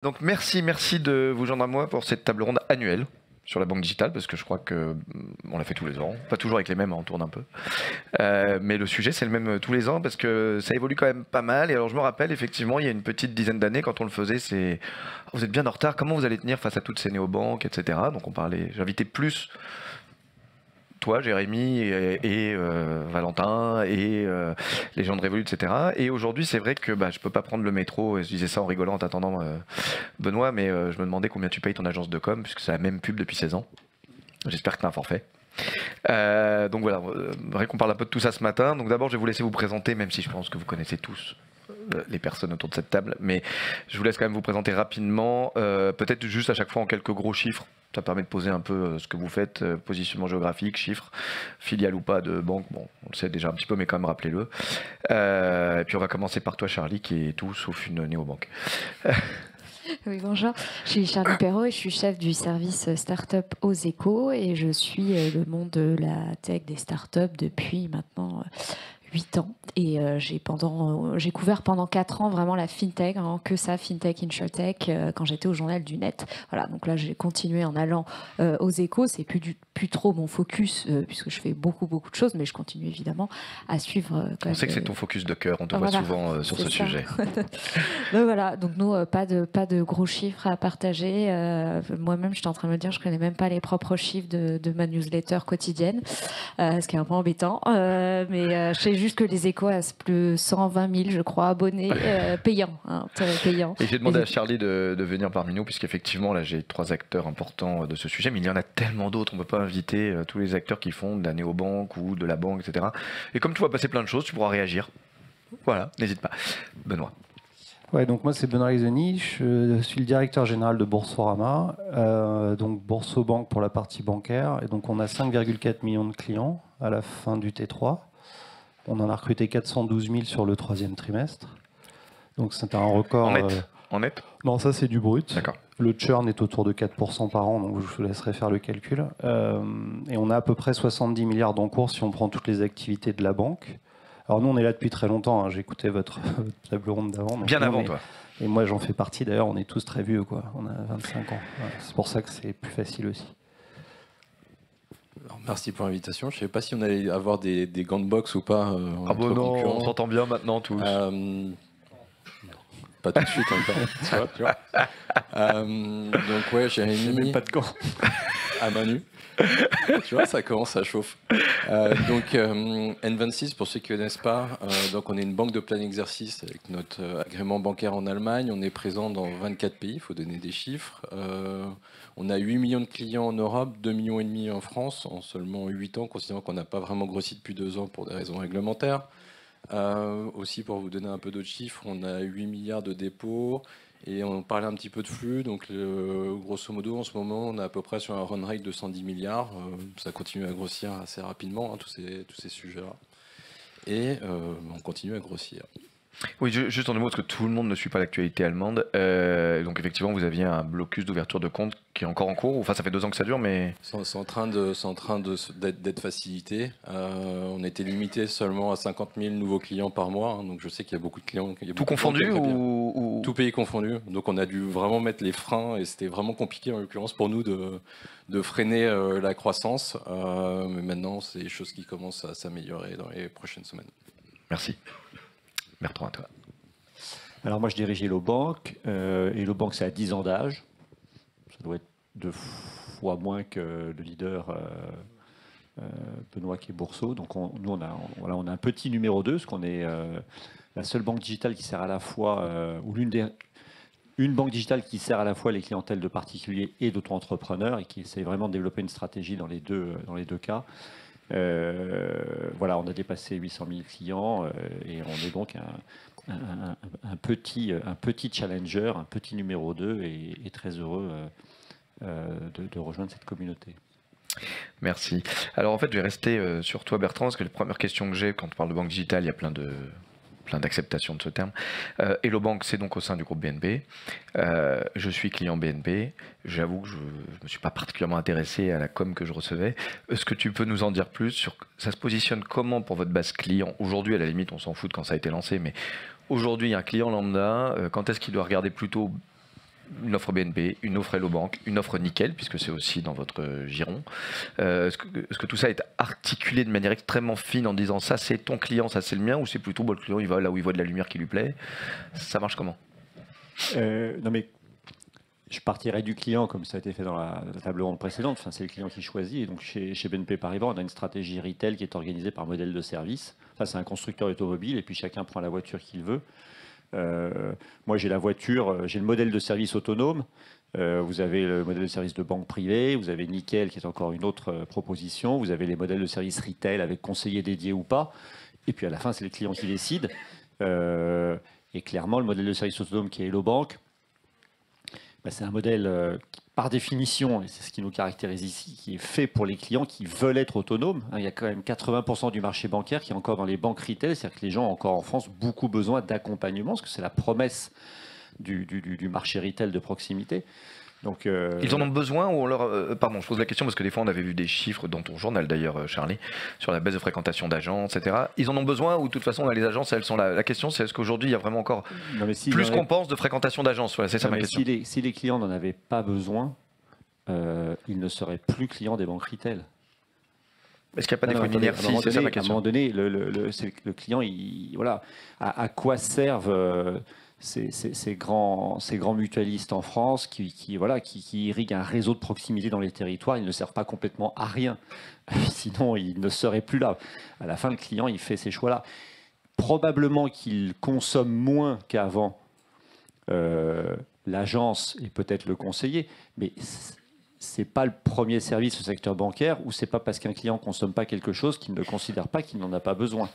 Donc merci de vous joindre à moi pour cette table ronde annuelle sur la banque digitale, parce que je crois que on l'a fait tous les ans, pas toujours avec les mêmes, on tourne un peu. Mais le sujet c'est le même tous les ans parce que ça évolue quand même pas mal. Et alors je me rappelle effectivement il y a une petite dizaine d'années quand on le faisait, c'est vous êtes bien en retard, comment vous allez tenir face à toutes ces néobanques, etc. Donc on parlait, j'invitais plus toi, Jérémy, et Valentin, et les gens de Revolut, etc. Et aujourd'hui, c'est vrai que je peux pas prendre le métro, et je disais ça en rigolant en t'attendant, Benoît, mais je me demandais combien tu payes ton agence de com, puisque c'est la même pub depuis 16 ans. J'espère que tu as un forfait. Donc voilà, vrai qu'on parle un peu de tout ça ce matin. Donc d'abord, je vais vous laisser vous présenter, même si je pense que vous connaissez tous les personnes autour de cette table, mais je vous laisse quand même vous présenter rapidement, peut-être juste à chaque fois en quelques gros chiffres. Ça permet de poser un peu ce que vous faites, positionnement géographique, chiffres, filiale ou pas de banque, bon, on le sait déjà un petit peu, mais quand même rappelez-le. Et puis on va commencer par toi, Charlie, qui est tout sauf une néobanque. Oui, bonjour. Je suis Charlie Perrault et je suis chef du service start-up aux Échos et je suis le monde de la tech des start-up depuis maintenant 8 ans. Et j'ai couvert pendant 4 ans vraiment la fintech, hein, que ça, fintech, insurtech, quand j'étais au journal du net. Voilà, donc là j'ai continué en allant aux Échos. C'est plus trop mon focus puisque je fais beaucoup de choses, mais je continue évidemment à suivre. On sait que c'est ton focus de cœur, on te voit voilà, souvent sur ce sujet. Donc voilà, donc nous, pas de gros chiffres à partager. Moi-même, j'étais en train de me dire, je connais même pas les propres chiffres de ma newsletter quotidienne, ce qui est un peu embêtant. Mais je sais juste que les Échos a plus 120 000, je crois, abonnés payants. Hein, payants. Et j'ai demandé à Charlie de venir parmi nous, puisqu'effectivement, là, j'ai 3 acteurs importants de ce sujet, mais il y en a tellement d'autres. On ne peut pas inviter tous les acteurs qui font de la néobanque ou de la banque, etc. Et comme tu vois passer plein de choses, tu pourras réagir. Voilà, n'hésite pas. Benoît. Ouais, donc moi c'est Benoît Risoni, je suis le directeur général de Boursorama, donc Boursobank pour la partie bancaire, et donc on a 5,4 millions de clients à la fin du T3. On en a recruté 412 000 sur le 3e trimestre, donc c'est un record. En net En net Non, ça c'est du brut. D'accord. Le churn est autour de 4% par an, donc je vous laisserai faire le calcul. Et on a à peu près 70 milliards d'encours si on prend toutes les activités de la banque. Alors nous, on est là depuis très longtemps. Hein. J'ai écouté votre table ronde d'avant. Bien avant, toi. Et moi, j'en fais partie. D'ailleurs, on est tous très vieux, quoi. On a 25 ans. Ouais. C'est pour ça que c'est plus facile aussi. Alors, merci pour l'invitation. Je ne sais pas si on allait avoir des gants de boxe ou pas. Ah bon non, on s'entend bien maintenant tous. Pas tout de suite encore. tu vois. Donc ouais, j'ai même pas de gants. À main nue. Tu vois, ça commence à chauffer. Donc N26, pour ceux qui ne connaissent pas, donc on est une banque de plein exercice avec notre agrément bancaire en Allemagne. On est présent dans 24 pays, il faut donner des chiffres. On a 8 millions de clients en Europe, 2,5 millions en France en seulement 8 ans, considérant qu'on n'a pas vraiment grossi depuis 2 ans pour des raisons réglementaires. Aussi, pour vous donner un peu d'autres chiffres, on a 8 milliards de dépôts. Et on parlait un petit peu de flux, donc grosso modo en ce moment on est à peu près sur un run rate de 110 milliards, ça continue à grossir assez rapidement, hein, tous ces sujets-là, et on continue à grossir. Oui, juste en deux mots, parce que tout le monde ne suit pas l'actualité allemande. Donc effectivement, vous aviez un blocus d'ouverture de compte qui est encore en cours. Enfin, ça fait 2 ans que ça dure, mais c'est en train d'être facilité. On était limité seulement à 50 000 nouveaux clients par mois. Hein, donc je sais qu'il y a beaucoup de clients. Tout confondu ou tout pays confondu. Donc on a dû vraiment mettre les freins et c'était vraiment compliqué en l'occurrence pour nous de freiner la croissance. Mais maintenant, c'est des choses qui commencent à s'améliorer dans les prochaines semaines. Merci. Bertrand, à toi. Alors moi je dirige Hello Bank. Hello Bank c'est à 10 ans d'âge. Ça doit être 2 fois moins que le leader Benoît qui est Bourso. Donc nous on a un petit numéro 2, parce qu'on est la seule banque digitale qui sert à la fois, une banque digitale qui sert à la fois les clientèles de particuliers et d'auto-entrepreneurs et qui essaie vraiment de développer une stratégie dans les deux cas. Voilà, on a dépassé 800 000 clients et on est donc un petit challenger, un petit numéro 2 et très heureux de rejoindre cette communauté. Merci. Alors en fait, je vais rester sur toi, Bertrand, parce que la première question que j'ai quand on parle de banque digitale, il y a plein d'acceptations de ce terme. Hello Bank, c'est donc au sein du groupe BNP. Je suis client BNP. J'avoue que je ne me suis pas particulièrement intéressé à la com que je recevais. Est-ce que tu peux nous en dire plus sur ça se positionne comment pour votre base client? Aujourd'hui, à la limite, on s'en fout de quand ça a été lancé, mais aujourd'hui, un client lambda, quand est-ce qu'il doit regarder plutôt une offre BNP, une offre Hello Bank, une offre Nickel, puisque c'est aussi dans votre giron. Est-ce que tout ça est articulé de manière extrêmement fine en disant ça c'est ton client, ça c'est le mien, ou c'est plutôt le client il va là où il voit de la lumière qui lui plaît? Ça marche comment? Non mais je partirais du client comme ça a été fait dans la table ronde précédente. Enfin, c'est le client qui choisit. Et donc chez BNP Paribas, on a une stratégie retail qui est organisée par modèle de service. Enfin, c'est un constructeur automobile et puis chacun prend la voiture qu'il veut. Moi, j'ai la voiture, j'ai le modèle de service autonome. Vous avez le modèle de service de banque privée, vous avez Nickel qui est encore une autre proposition. Vous avez les modèles de service retail avec conseiller dédié ou pas. Et puis à la fin, c'est le client qui décide. Et clairement, le modèle de service autonome qui est Hello Bank, c'est un modèle qui, par définition, et c'est ce qui nous caractérise ici, qui est fait pour les clients qui veulent être autonomes. Il y a quand même 80% du marché bancaire qui est encore dans les banques retail, c'est-à-dire que les gens ont encore en France beaucoup besoin d'accompagnement, parce que c'est la promesse du marché retail de proximité. Donc, ils en ont besoin ou on leur... pardon, je pose la question parce que des fois on avait vu des chiffres dans ton journal d'ailleurs, Charlie, sur la baisse de fréquentation d'agences, etc. Ils en ont besoin ou de toute façon les agences elles sont là. La question c'est est-ce qu'aujourd'hui il y a vraiment encore plus qu'on pense de fréquentation d'agences? Voilà, c'est ça ma question. Si les clients n'en avaient pas besoin, ils ne seraient plus clients des banques retail. Est-ce qu'il n'y a pas des inertie? C'est ça ma question. À un moment donné, le client, voilà, à quoi servent ces grands mutualistes en France qui irriguent un réseau de proximité dans les territoires? Ils ne servent pas complètement à rien. Sinon, ils ne seraient plus là. À la fin, le client, il fait ces choix-là. Probablement qu'il consomme moins qu'avant l'agence et peut-être le conseiller, mais c'est pas le premier service au secteur bancaire où c'est pas parce qu'un client consomme pas quelque chose qu'il ne considère pas qu'il n'en a pas besoin.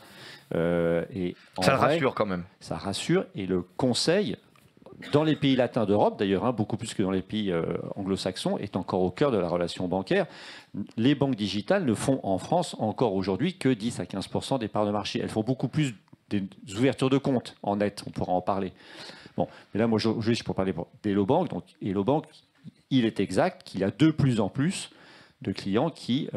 Et ça le rassure quand même. Ça rassure, et le conseil, dans les pays latins d'Europe d'ailleurs, beaucoup plus que dans les pays anglo-saxons, est encore au cœur de la relation bancaire. Les banques digitales ne font en France encore aujourd'hui que 10 à 15% des parts de marché. Elles font beaucoup plus des ouvertures de compte en net, on pourra en parler. Bon, mais là, moi, je peux parler d'Hello Bank. Donc, Hello Bank, il est exact qu'il y a de plus en plus de clients qui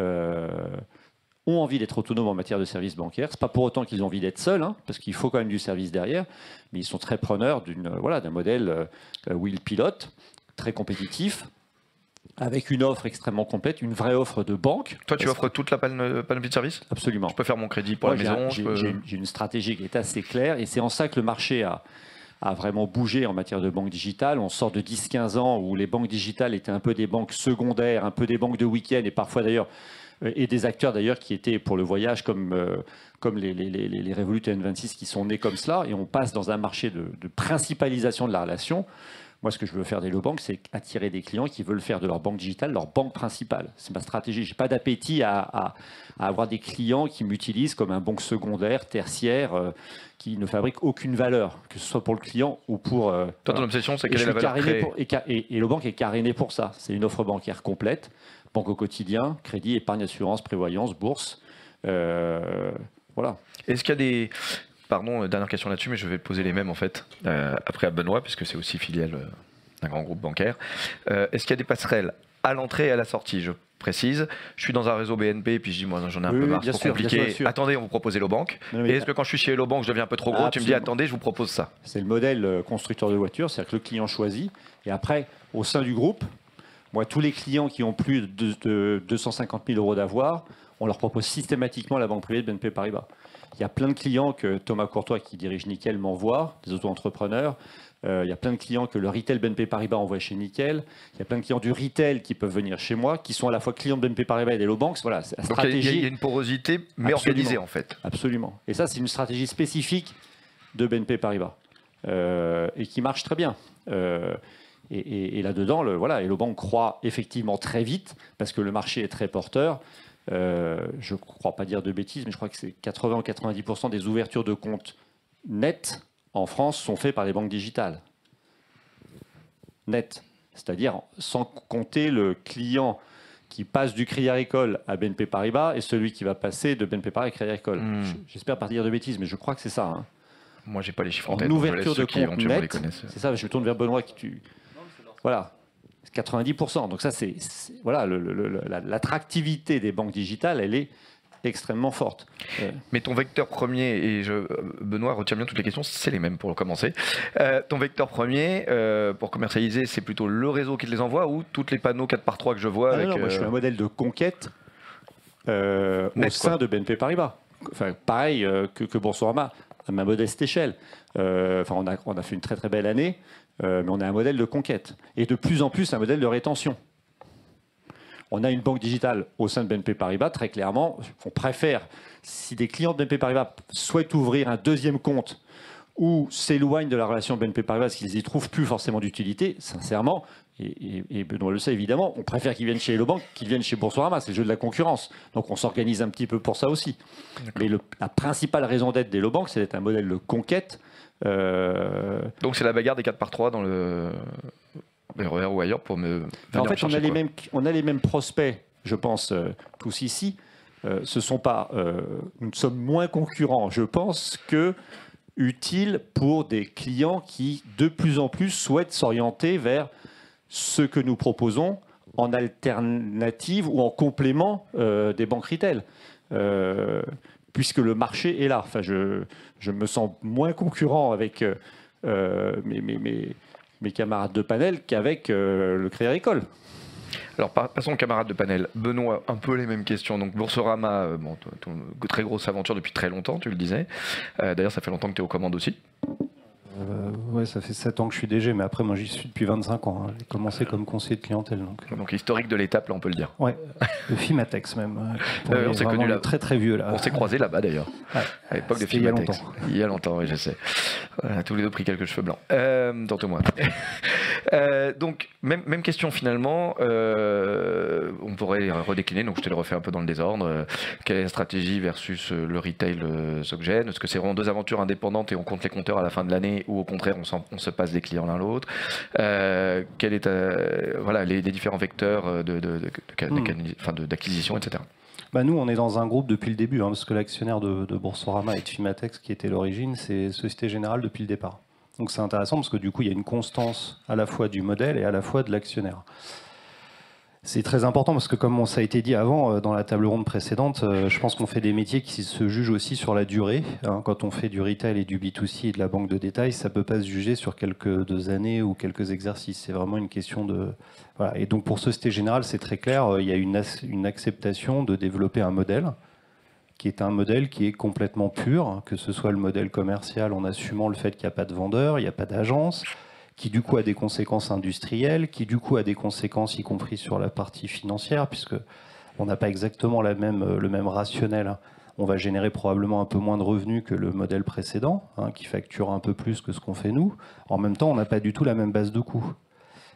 ont envie d'être autonomes en matière de services bancaires. Ce n'est pas pour autant qu'ils ont envie d'être seuls, parce qu'il faut quand même du service derrière, mais ils sont très preneurs d'un modèle où ils pilotent, très compétitif, avec une offre extrêmement complète, une vraie offre de banque. Toi, tu offres toute la panoplie de services? Absolument. Je peux faire mon crédit pour la maison? J'ai une stratégie qui est assez claire, et c'est en ça que le marché a vraiment bougé en matière de banque digitale. On sort de 10-15 ans où les banques digitales étaient un peu des banques secondaires, un peu des banques de week-end, et parfois d'ailleurs, et des acteurs d'ailleurs qui étaient pour le voyage comme les Revolut et N26 qui sont nés comme cela, et on passe dans un marché de principalisation de la relation. Moi, ce que je veux faire d'Hello Bank, c'est attirer des clients qui veulent faire de leur banque digitale leur banque principale. C'est ma stratégie. Je n'ai pas d'appétit à avoir des clients qui m'utilisent comme un banque secondaire, tertiaire, qui ne fabrique aucune valeur, que ce soit pour le client ou pour... Toi, ton obsession, c'est quelle est la valeur créée? Et Hello Bank est caréné pour ça. C'est une offre bancaire complète, banque au quotidien, crédit, épargne, assurance, prévoyance, bourse. Voilà. Est-ce qu'il y a des... Pardon, dernière question là-dessus, mais je vais poser les mêmes en fait, après à Benoît, puisque c'est aussi filiale d'un grand groupe bancaire. Est-ce qu'il y a des passerelles à l'entrée et à la sortie? Je précise, je suis dans un réseau BNP, puis je dis, moi j'en ai un peu marre, c'est trop compliqué. Bien sûr. Attendez, on vous propose Hello Bank. Et est-ce que quand je suis chez Hello Bank, je deviens un peu trop gros, tu me dis, attendez, je vous propose ça? C'est le modèle constructeur de voitures, c'est-à-dire que le client choisit. Et après, au sein du groupe, moi, tous les clients qui ont plus de 250 000 euros d'avoir, on leur propose systématiquement la banque privée de BNP Paribas. Il y a plein de clients que Thomas Courtois, qui dirige Nickel, m'envoie, des auto-entrepreneurs. Il y a plein de clients que le retail BNP Paribas envoie chez Nickel. Il y a plein de clients du retail qui peuvent venir chez moi, qui sont à la fois clients de BNP Paribas et d'Hello Bank. Voilà, c'est la stratégie. Il y a une porosité, mais organisée en fait. Absolument. Et ça, c'est une stratégie spécifique de BNP Paribas et qui marche très bien. Et là-dedans, Hello Bank croît effectivement très vite parce que le marché est très porteur. Je ne crois pas dire de bêtises, mais je crois que c'est 80 ou 90% des ouvertures de comptes nettes en France sont faites par les banques digitales. Net. C'est-à-dire sans compter le client qui passe du Crédit Agricole à BNP Paribas et celui qui va passer de BNP Paribas à Crédit Agricole. J'espère pas dire de bêtises, mais je crois que c'est ça. Moi, j'ai pas les chiffres en tête. En ouverture de compte net, c'est ça, je me tourne vers Benoît qui Voilà. 90%. Donc ça, c'est voilà, l'attractivité des banques digitales, elle est extrêmement forte. Mais ton vecteur premier, et Benoît, retiens bien toutes les questions, c'est les mêmes pour commencer. Ton vecteur premier, pour commercialiser, c'est plutôt le réseau qui te les envoie ou toutes les panneaux 4x3 que je vois avec, non, moi, je suis un modèle de conquête au sein de BNP Paribas. Enfin, pareil que Boursorama, à ma modeste échelle. On a fait une très très belle année, mais on a un modèle de conquête. Et de plus en plus, un modèle de rétention. On a une banque digitale au sein de BNP Paribas, très clairement. On préfère, si des clients de BNP Paribas souhaitent ouvrir un deuxième compte ou s'éloignent de la relation BNP Paribas parce qu'ils n'y trouvent plus forcément d'utilité, sincèrement, et Benoît le sait évidemment, on préfère qu'ils viennent chez Hello Bank qu'ils viennent chez Boursorama, c'est le jeu de la concurrence. Donc on s'organise un petit peu pour ça aussi. Mais la principale raison d'être d'Hello Bank, c'est d'être un modèle de conquête. Donc c'est la bagarre des 4x3 dans le RER ou ailleurs pour me... En fait, on a les mêmes prospects, je pense, tous ici. Nous sommes moins concurrents, je pense, que utiles pour des clients qui, de plus en plus, souhaitent s'orienter vers ce que nous proposons en alternative ou en complément des banques retail. Puisque le marché est là. Enfin, je me sens moins concurrent avec mes camarades de panel qu'avec le Crédit Agricole. Alors, passons aux camarades de panel. Benoît, un peu les mêmes questions. Donc, Boursorama, très grosse aventure depuis très longtemps, tu le disais. D'ailleurs, ça fait longtemps que tu es aux commandes aussi. Ouais, ça fait 7 ans que je suis DG, mais après, moi, j'y suis depuis 25 ans. Hein. J'ai commencé comme conseiller de clientèle. Donc historique de l'étape, là, on peut le dire. Ouais, le Fimatex même. On s'est connu là. Très, très vieux, là. On s'est croisés là-bas, d'ailleurs. Ouais, à l'époque de Fimatex. Il y a longtemps. Il y a longtemps, oui, je sais. On a tous les deux pris quelques cheveux blancs. Tantôt moi. Donc, même question finalement. On pourrait redécliner, donc je te le refais un peu dans le désordre. Quelle est la stratégie versus le retail SocGen? Est-ce que c'est vraiment deux aventures indépendantes et on compte les compteurs à la fin de l'année ou au contraire on se passe des clients l'un l'autre? Quel est les différents vecteurs d'acquisition, etc. Bah nous, on est dans un groupe depuis le début, parce que l'actionnaire de Boursorama et de Fimatex, qui était l'origine, c'est Société Générale depuis le départ. Donc c'est intéressant parce que du coup, il y a une constance à la fois du modèle et à la fois de l'actionnaire. C'est très important parce que comme ça a été dit avant dans la table ronde précédente, je pense qu'on fait des métiers qui se jugent aussi sur la durée. Quand on fait du retail et du B2C et de la banque de détail, ça ne peut pas se juger sur quelques années ou quelques exercices. C'est vraiment une question de... Voilà. Et donc pour Société Générale, c'est très clair, il y a une acceptation de développer un modèle qui est un modèle qui est complètement pur, que ce soit le modèle commercial en assumant le fait qu'il n'y a pas de vendeur, il n'y a pas d'agence, qui du coup a des conséquences industrielles, qui du coup a des conséquences y compris sur la partie financière, puisque on n'a pas exactement le même rationnel. On va générer probablement un peu moins de revenus que le modèle précédent, qui facture un peu plus que ce qu'on fait nous. En même temps, on n'a pas du tout la même base de coûts.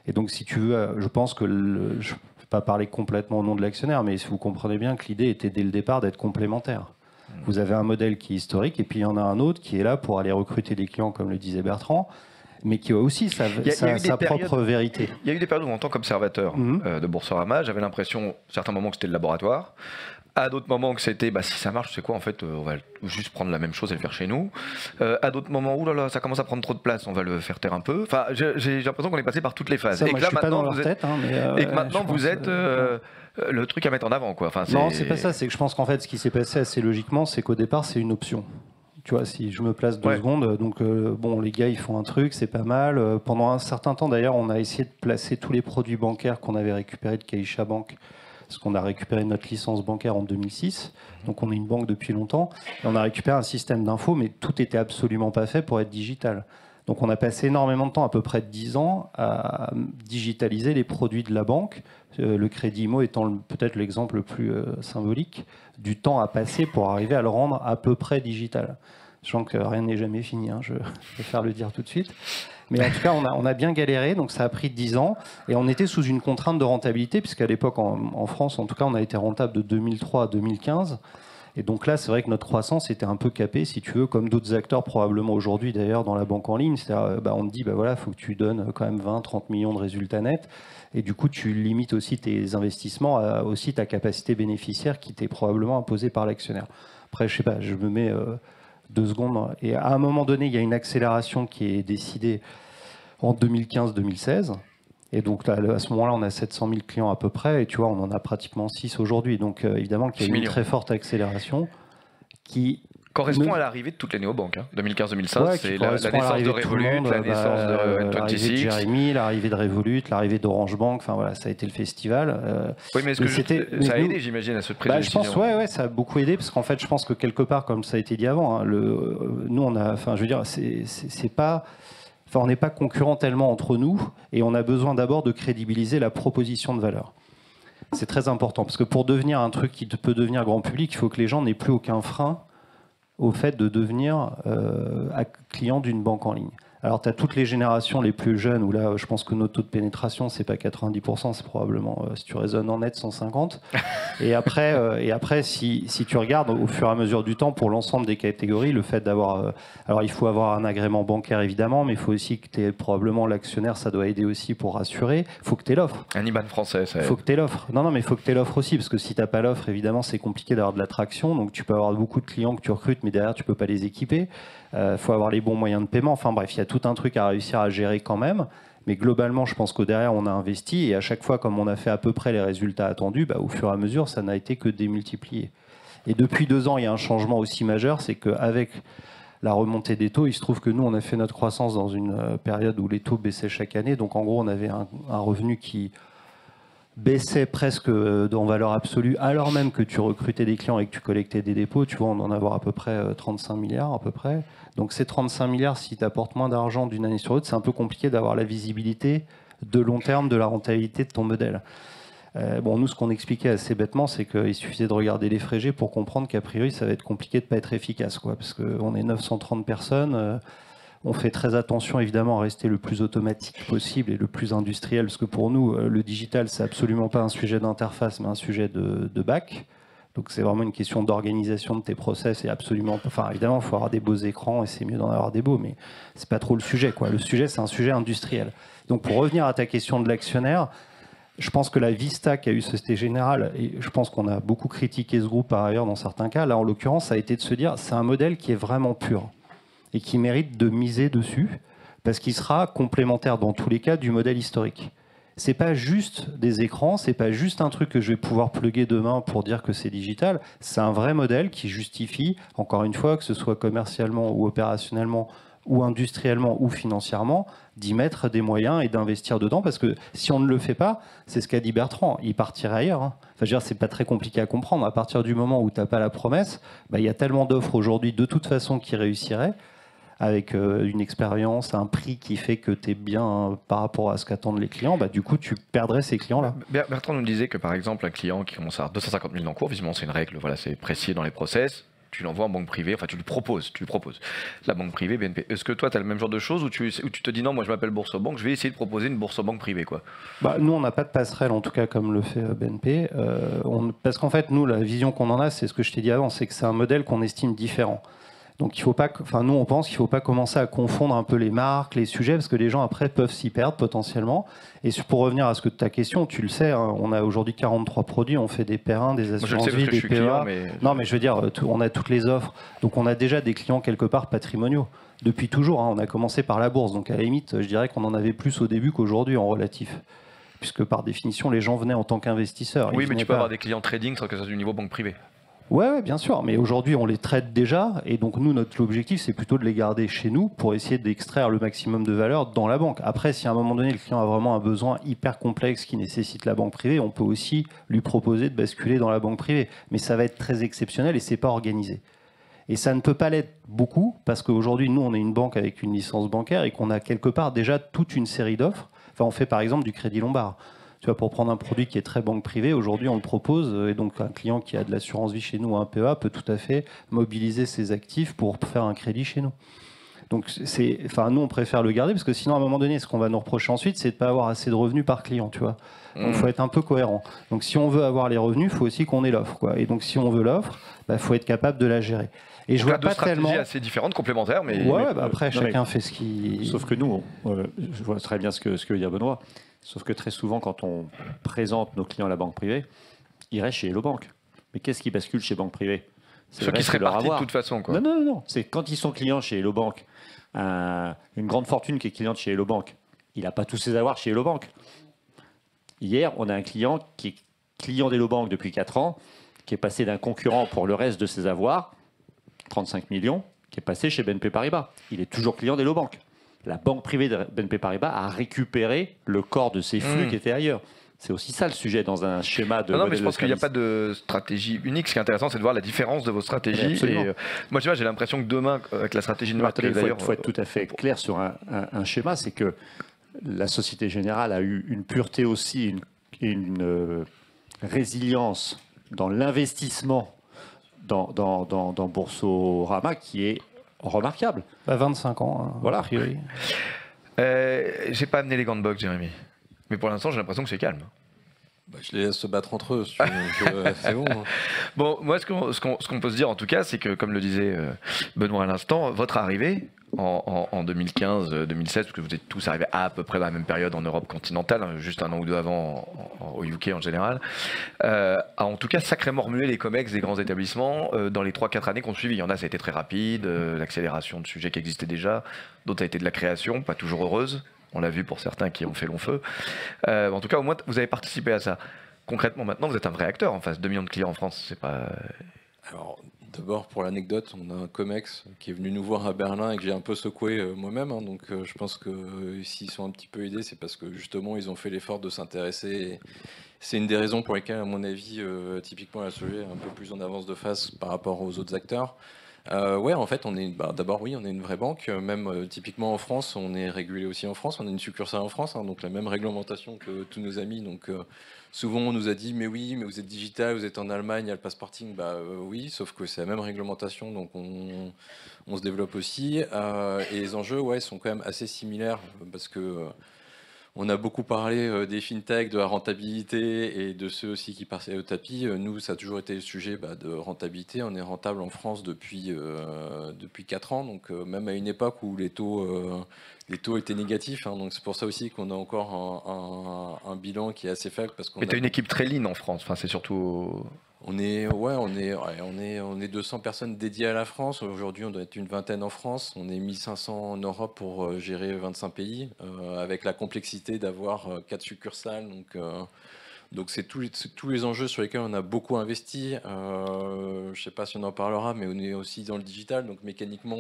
Et donc, si tu veux, je pense que, je ne vais pas parler complètement au nom de l'actionnaire, mais si vous comprenez bien que l'idée était dès le départ d'être complémentaire. Vous avez un modèle qui est historique, et puis il y en a un autre qui est là pour aller recruter des clients, comme le disait Bertrand, mais qui a aussi sa propre vérité. Il y a eu des périodes où, en tant qu'observateur de Boursorama, j'avais l'impression, à certains moments, que c'était le laboratoire. À d'autres moments, que c'était, si ça marche, c'est quoi, en fait, on va juste prendre la même chose et le faire chez nous. À d'autres moments, oulala, ça commence à prendre trop de place, on va le faire taire un peu. Enfin, j'ai l'impression qu'on est passé par toutes les phases. Ça, et que là, maintenant, vous êtes le truc à mettre en avant, quoi. Enfin, non, c'est pas ça. C'est que je pense qu'en fait, ce qui s'est passé assez logiquement, c'est qu'au départ, c'est une option. Tu vois, si je me place 2 secondes, donc les gars, ils font un truc, c'est pas mal. Pendant un certain temps, d'ailleurs, on a essayé de placer tous les produits bancaires qu'on avait récupérés de Caixa Bank, parce qu'on a récupéré notre licence bancaire en 2006, donc on est une banque depuis longtemps, et on a récupéré un système d'info, mais tout était absolument pas fait pour être digital. Donc on a passé énormément de temps, à peu près 10 ans, à digitaliser les produits de la banque, le Crédit Immo étant peut-être l'exemple le plus symbolique du temps à passer pour arriver à le rendre à peu près digital. Sachant que rien n'est jamais fini, je préfère le dire tout de suite. Mais en tout cas, on a bien galéré, donc ça a pris 10 ans, et on était sous une contrainte de rentabilité, puisqu'à l'époque, en France, en tout cas, on a été rentable de 2003 à 2015. Et donc là, c'est vrai que notre croissance était un peu capée, si tu veux, comme d'autres acteurs probablement aujourd'hui d'ailleurs dans la banque en ligne. C'est-à-dire, on te dit, il faut que tu donnes quand même 20-30 millions de résultats nets. Et du coup, tu limites aussi tes investissements à aussi ta capacité bénéficiaire qui t'est probablement imposée par l'actionnaire. Après, je sais pas, je me mets 2 secondes. Et à un moment donné, il y a une accélération qui est décidée en 2015-2016. Et donc là, à ce moment-là, on a 700 000 clients à peu près, et tu vois, on en a pratiquement 6 aujourd'hui. Donc évidemment qu'il y a eu une très forte accélération qui correspond à l'arrivée de toutes les néobanques. 2015-2016, ouais, c'est la naissance de Revolut, la naissance de l'arrivée de Jérémy, l'arrivée de Revolut, l'arrivée d'Orange Bank. Enfin voilà, ça a été le festival. Oui, mais est-ce que ça a aidé, j'imagine, à cette prise de décision? Je pense, ouais, ça a beaucoup aidé parce qu'en fait, je pense que quelque part, comme ça a été dit avant, nous, on a, enfin, je veux dire, c'est pas. Enfin, on n'est pas concurrents tellement entre nous et on a besoin d'abord de crédibiliser la proposition de valeur. C'est très important parce que pour devenir un truc qui peut devenir grand public, il faut que les gens n'aient plus aucun frein au fait de devenir client d'une banque en ligne. Alors, tu as toutes les générations les plus jeunes, où là, je pense que notre taux de pénétration, c'est pas 90%, c'est probablement, si tu raisonnes en net, 150. Et après si tu regardes au fur et à mesure du temps, pour l'ensemble des catégories, le fait d'avoir... alors, il faut avoir un agrément bancaire, évidemment, mais il faut aussi que tu aies probablement l'actionnaire, ça doit aider aussi pour rassurer. Il faut que tu aies l'offre. Un IBAN français, ça aide. Il faut que tu aies l'offre. Non, mais il faut que tu aies l'offre aussi, parce que si tu n'as pas l'offre, évidemment, c'est compliqué d'avoir de l'attraction. Donc, tu peux avoir beaucoup de clients que tu recrutes, mais derrière, tu peux pas les équiper. Faut avoir les bons moyens de paiement. Enfin bref, il y a tout un truc à réussir à gérer quand même. Mais globalement, je pense qu'au derrière, on a investi. Et à chaque fois, comme on a fait à peu près les résultats attendus, au fur et à mesure, ça n'a été que démultiplié. Et depuis 2 ans, il y a un changement aussi majeur. C'est qu'avec la remontée des taux, il se trouve que nous, on a fait notre croissance dans une période où les taux baissaient chaque année. Donc en gros, on avait un revenu qui baissait presque en valeur absolue, alors même que tu recrutais des clients et que tu collectais des dépôts. Tu vois, on en a à peu près 35 milliards à peu près. Donc ces 35 milliards, si tu apportes moins d'argent d'une année sur l'autre, c'est un peu compliqué d'avoir la visibilité de long terme de la rentabilité de ton modèle. Nous, ce qu'on expliquait assez bêtement, c'est qu'il suffisait de regarder les frégés pour comprendre qu'a priori, ça va être compliqué de ne pas être efficace, quoi, parce qu'on est 930 personnes. On fait très attention, évidemment, à rester le plus automatique possible et le plus industriel, parce que pour nous, le digital, c'est absolument pas un sujet d'interface, mais un sujet de back. Donc c'est vraiment une question d'organisation de tes process et absolument... Enfin, évidemment, il faut avoir des beaux écrans et c'est mieux d'en avoir des beaux, mais c'est pas trop le sujet, quoi. Le sujet, c'est un sujet industriel. Donc pour revenir à ta question de l'actionnaire, je pense que la vista qu'a eu Société Générale, et je pense qu'on a beaucoup critiqué ce groupe par ailleurs dans certains cas, là en l'occurrence, ça a été de se dire c'est un modèle qui est vraiment pur et qui mérite de miser dessus parce qu'il sera complémentaire dans tous les cas du modèle historique. C'est pas juste des écrans, c'est pas juste un truc que je vais pouvoir plugger demain pour dire que c'est digital. C'est un vrai modèle qui justifie, encore une fois, que ce soit commercialement ou opérationnellement ou industriellement ou financièrement, d'y mettre des moyens et d'investir dedans. Parce que si on ne le fait pas, c'est ce qu'a dit Bertrand, il partirait ailleurs. Enfin, je veux dire, c'est pas très compliqué à comprendre. À partir du moment où tu n'as pas la promesse, il y a tellement d'offres aujourd'hui de toute façon qui réussiraient, avec une expérience, un prix qui fait que tu es bien par rapport à ce qu'attendent les clients, du coup, tu perdrais ces clients-là. Bertrand nous disait que, par exemple, un client qui commence à avoir 250 000 d'encours, visiblement, c'est une règle, voilà, c'est précis dans les process, tu l'envoies en banque privée, enfin, tu lui proposes. La banque privée, BNP. Est-ce que toi, tu as le même genre de choses où tu te dis, non, moi, je m'appelle Boursorama, je vais essayer de proposer une Boursorama privée, quoi? Nous, on n'a pas de passerelle, en tout cas, comme le fait BNP. Parce qu'en fait, nous, la vision qu'on en a, c'est ce que je t'ai dit avant, c'est que c'est un modèle qu'on estime différent. Donc, nous, on pense qu'il ne faut pas commencer à confondre un peu les marques, les sujets, parce que les gens, après, peuvent s'y perdre potentiellement. Et pour revenir à ce que ta question, tu le sais, on a aujourd'hui 43 produits, on fait des PER1, des assurances-vie, des PEA. Non, mais je veux dire, on a toutes les offres. Donc, on a déjà des clients quelque part patrimoniaux. Depuis toujours, on a commencé par la bourse. Donc, à la limite, je dirais qu'on en avait plus au début qu'aujourd'hui en relatif. Puisque, par définition, les gens venaient en tant qu'investisseurs. Oui, mais tu peux avoir des clients trading sans que ça soit du niveau banque privée. Ouais, bien sûr, mais aujourd'hui on les traite déjà, et donc nous, notre objectif c'est plutôt de les garder chez nous pour essayer d'extraire le maximum de valeur dans la banque. Après, si à un moment donné le client a vraiment un besoin hyper complexe qui nécessite la banque privée, on peut aussi lui proposer de basculer dans la banque privée, mais ça va être très exceptionnel et c'est pas organisé. Et ça ne peut pas l'être beaucoup, parce qu'aujourd'hui nous on est une banque avec une licence bancaire et qu'on a quelque part déjà toute une série d'offres. Enfin, on fait par exemple du crédit lombard. Tu vois, pour prendre un produit qui est très banque privée, aujourd'hui on le propose, et donc un client qui a de l'assurance vie chez nous, un PEA, peut tout à fait mobiliser ses actifs pour faire un crédit chez nous. Donc nous on préfère le garder, parce que sinon à un moment donné, ce qu'on va nous reprocher ensuite, c'est de ne pas avoir assez de revenus par client, tu vois. Donc il faut être un peu cohérent. Donc si on veut avoir les revenus, il faut aussi qu'on ait l'offre, quoi. Et donc si on veut l'offre, faut être capable de la gérer. Et je vois pas tellement assez différentes, complémentaires, mais après chacun fait ce qu'il. Sauf que nous, je vois très bien ce que veut dire Benoît. Sauf que très souvent, quand on présente nos clients à la banque privée, ils restent chez Hello Bank. Mais qu'est-ce qui bascule chez banque privée? Ceux qui seraient partis de toute façon, quoi. Non. C'est quand ils sont clients chez Hello Bank, une grande fortune qui est cliente chez Hello Bank, il n'a pas tous ses avoirs chez Hello Bank. Hier, on a un client qui est client d'Hello Bank depuis 4 ans, qui est passé d'un concurrent pour le reste de ses avoirs, 35 millions, qui est passé chez BNP Paribas. Il est toujours client d'Hello Bank. La banque privée de BNP Paribas a récupéré le corps de ses flux qui étaient ailleurs. C'est aussi ça le sujet dans un schéma de. Non, mais je pense qu'il n'y a pas de stratégie unique. Ce qui est intéressant, c'est de voir la différence de vos stratégies. Et, moi, tu vois, j'ai l'impression que demain, avec la stratégie de marque, il faut être tout à fait clair sur un schéma, c'est que la Société Générale a eu une pureté aussi, une résilience dans l'investissement dans Boursorama qui est remarquable. 25 ans, hein, voilà. A priori. J'ai pas amené les gants de boxe, Jérémy. Mais pour l'instant, j'ai l'impression que c'est calme. Bah, je les laisse se battre entre eux. C'est bon. Hein. Bon, moi, ce qu'on peut se dire, en tout cas, c'est que, comme le disait Benoît à l'instant, votre arrivée en 2015-2016, parce que vous êtes tous arrivés à peu près à la même période en Europe continentale, hein, juste un an ou deux avant au UK en général, a en tout cas sacrément remué les COMEX des grands établissements dans les 3-4 années qu'on suivi. Il y en a, ça a été très rapide, l'accélération de sujets qui existaient déjà, d'autres, ça a été de la création, pas toujours heureuse. On l'a vu pour certains qui ont fait long feu. En tout cas, au moins, vous avez participé à ça. Concrètement, maintenant, vous êtes un vrai acteur en face. 2 millions de clients en France, c'est pas... Alors, d'abord, pour l'anecdote, on a un COMEX qui est venu nous voir à Berlin et que j'ai un peu secoué moi-même. Hein, donc, je pense que s'ils sont un petit peu aidés, c'est parce que, justement, ils ont fait l'effort de s'intéresser. C'est une des raisons pour lesquelles, à mon avis, typiquement, la SOG est un peu plus en avance de face par rapport aux autres acteurs. Ouais, en fait, d'abord, oui, on est une vraie banque. Même typiquement en France, on est régulé aussi en France. On a une succursale en France, hein, donc la même réglementation que tous nos amis. Donc, souvent, on nous a dit, mais oui, mais vous êtes digital, vous êtes en Allemagne, il y a le passeporting. Oui, sauf que c'est la même réglementation, donc on se développe aussi. Et les enjeux, ouais, sont quand même assez similaires parce que. On a beaucoup parlé des fintechs, de la rentabilité et de ceux aussi qui passaient au tapis. Nous, ça a toujours été le sujet de rentabilité. On est rentable en France depuis 4 ans, donc même à une époque où les taux étaient négatifs. Hein, donc c'est pour ça aussi qu'on a encore un bilan qui est assez faible. Mais tu as une équipe très lean en France, enfin, c'est surtout... On est 200 personnes dédiées à la France. Aujourd'hui, on doit être une vingtaine en France. On est 1500 en Europe pour gérer 25 pays, avec la complexité d'avoir 4 succursales. Donc c'est tous les enjeux sur lesquels on a beaucoup investi. Je ne sais pas si on en parlera, mais on est aussi dans le digital. Donc mécaniquement,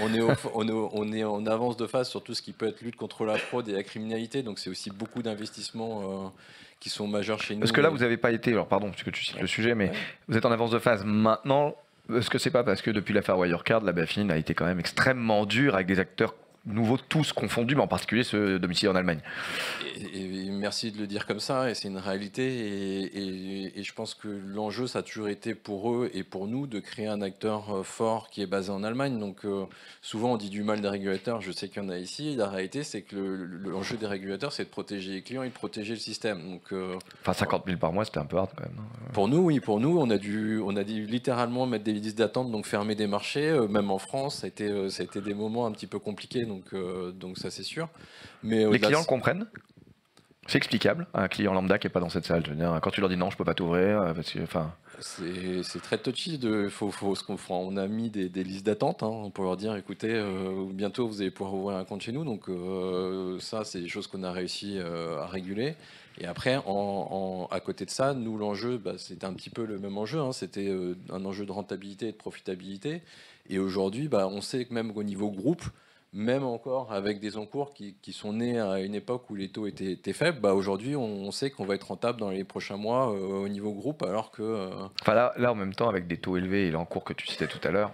on est en avance de phase sur tout ce qui peut être lutte contre la fraude et la criminalité. Donc c'est aussi beaucoup d'investissements qui sont majeurs chez nous. Parce que là, vous n'avez pas été, alors pardon, parce que tu cites le sujet, mais vous êtes en avance de phase maintenant. Est-ce que c'est pas parce que depuis l'affaire Wirecard, la BaFin a été quand même extrêmement dure avec des acteurs nouveaux, tous confondus, mais en particulier ceux domiciliés en Allemagne? Et merci de le dire comme ça, et c'est une réalité. Et je pense que l'enjeu, ça a toujours été pour eux et pour nous de créer un acteur fort qui est basé en Allemagne. Donc souvent on dit du mal des régulateurs, je sais qu'il y en a ici. La réalité, c'est que l'enjeu des régulateurs, c'est de protéger les clients et de protéger le système. Donc, enfin, 50 000 par mois, c'était un peu hard quand même. Pour nous, oui, on a dû littéralement mettre des listes d'attente, donc fermer des marchés. Même en France, ça a été des moments un petit peu compliqués. Donc ça, c'est sûr. Mais les clients le comprennent? C'est explicable à un client lambda qui n'est pas dans cette salle. Je veux dire, quand tu leur dis non, je ne peux pas t'ouvrir, parce que, enfin... C'est très touchy. On a mis des listes d'attente pour leur dire, écoutez, bientôt vous allez pouvoir ouvrir un compte chez nous. Donc ça, c'est des choses qu'on a réussi à réguler. Et après, à côté de ça, nous, l'enjeu, c'était un petit peu le même enjeu. Hein. C'était un enjeu de rentabilité et de profitabilité. Et aujourd'hui, on sait que même au niveau groupe, même encore avec des encours qui sont nés à une époque où les taux étaient faibles, aujourd'hui on sait qu'on va être rentable dans les prochains mois au niveau groupe, alors que... Enfin là en même temps, avec des taux élevés et l'encours que tu citais tout à l'heure...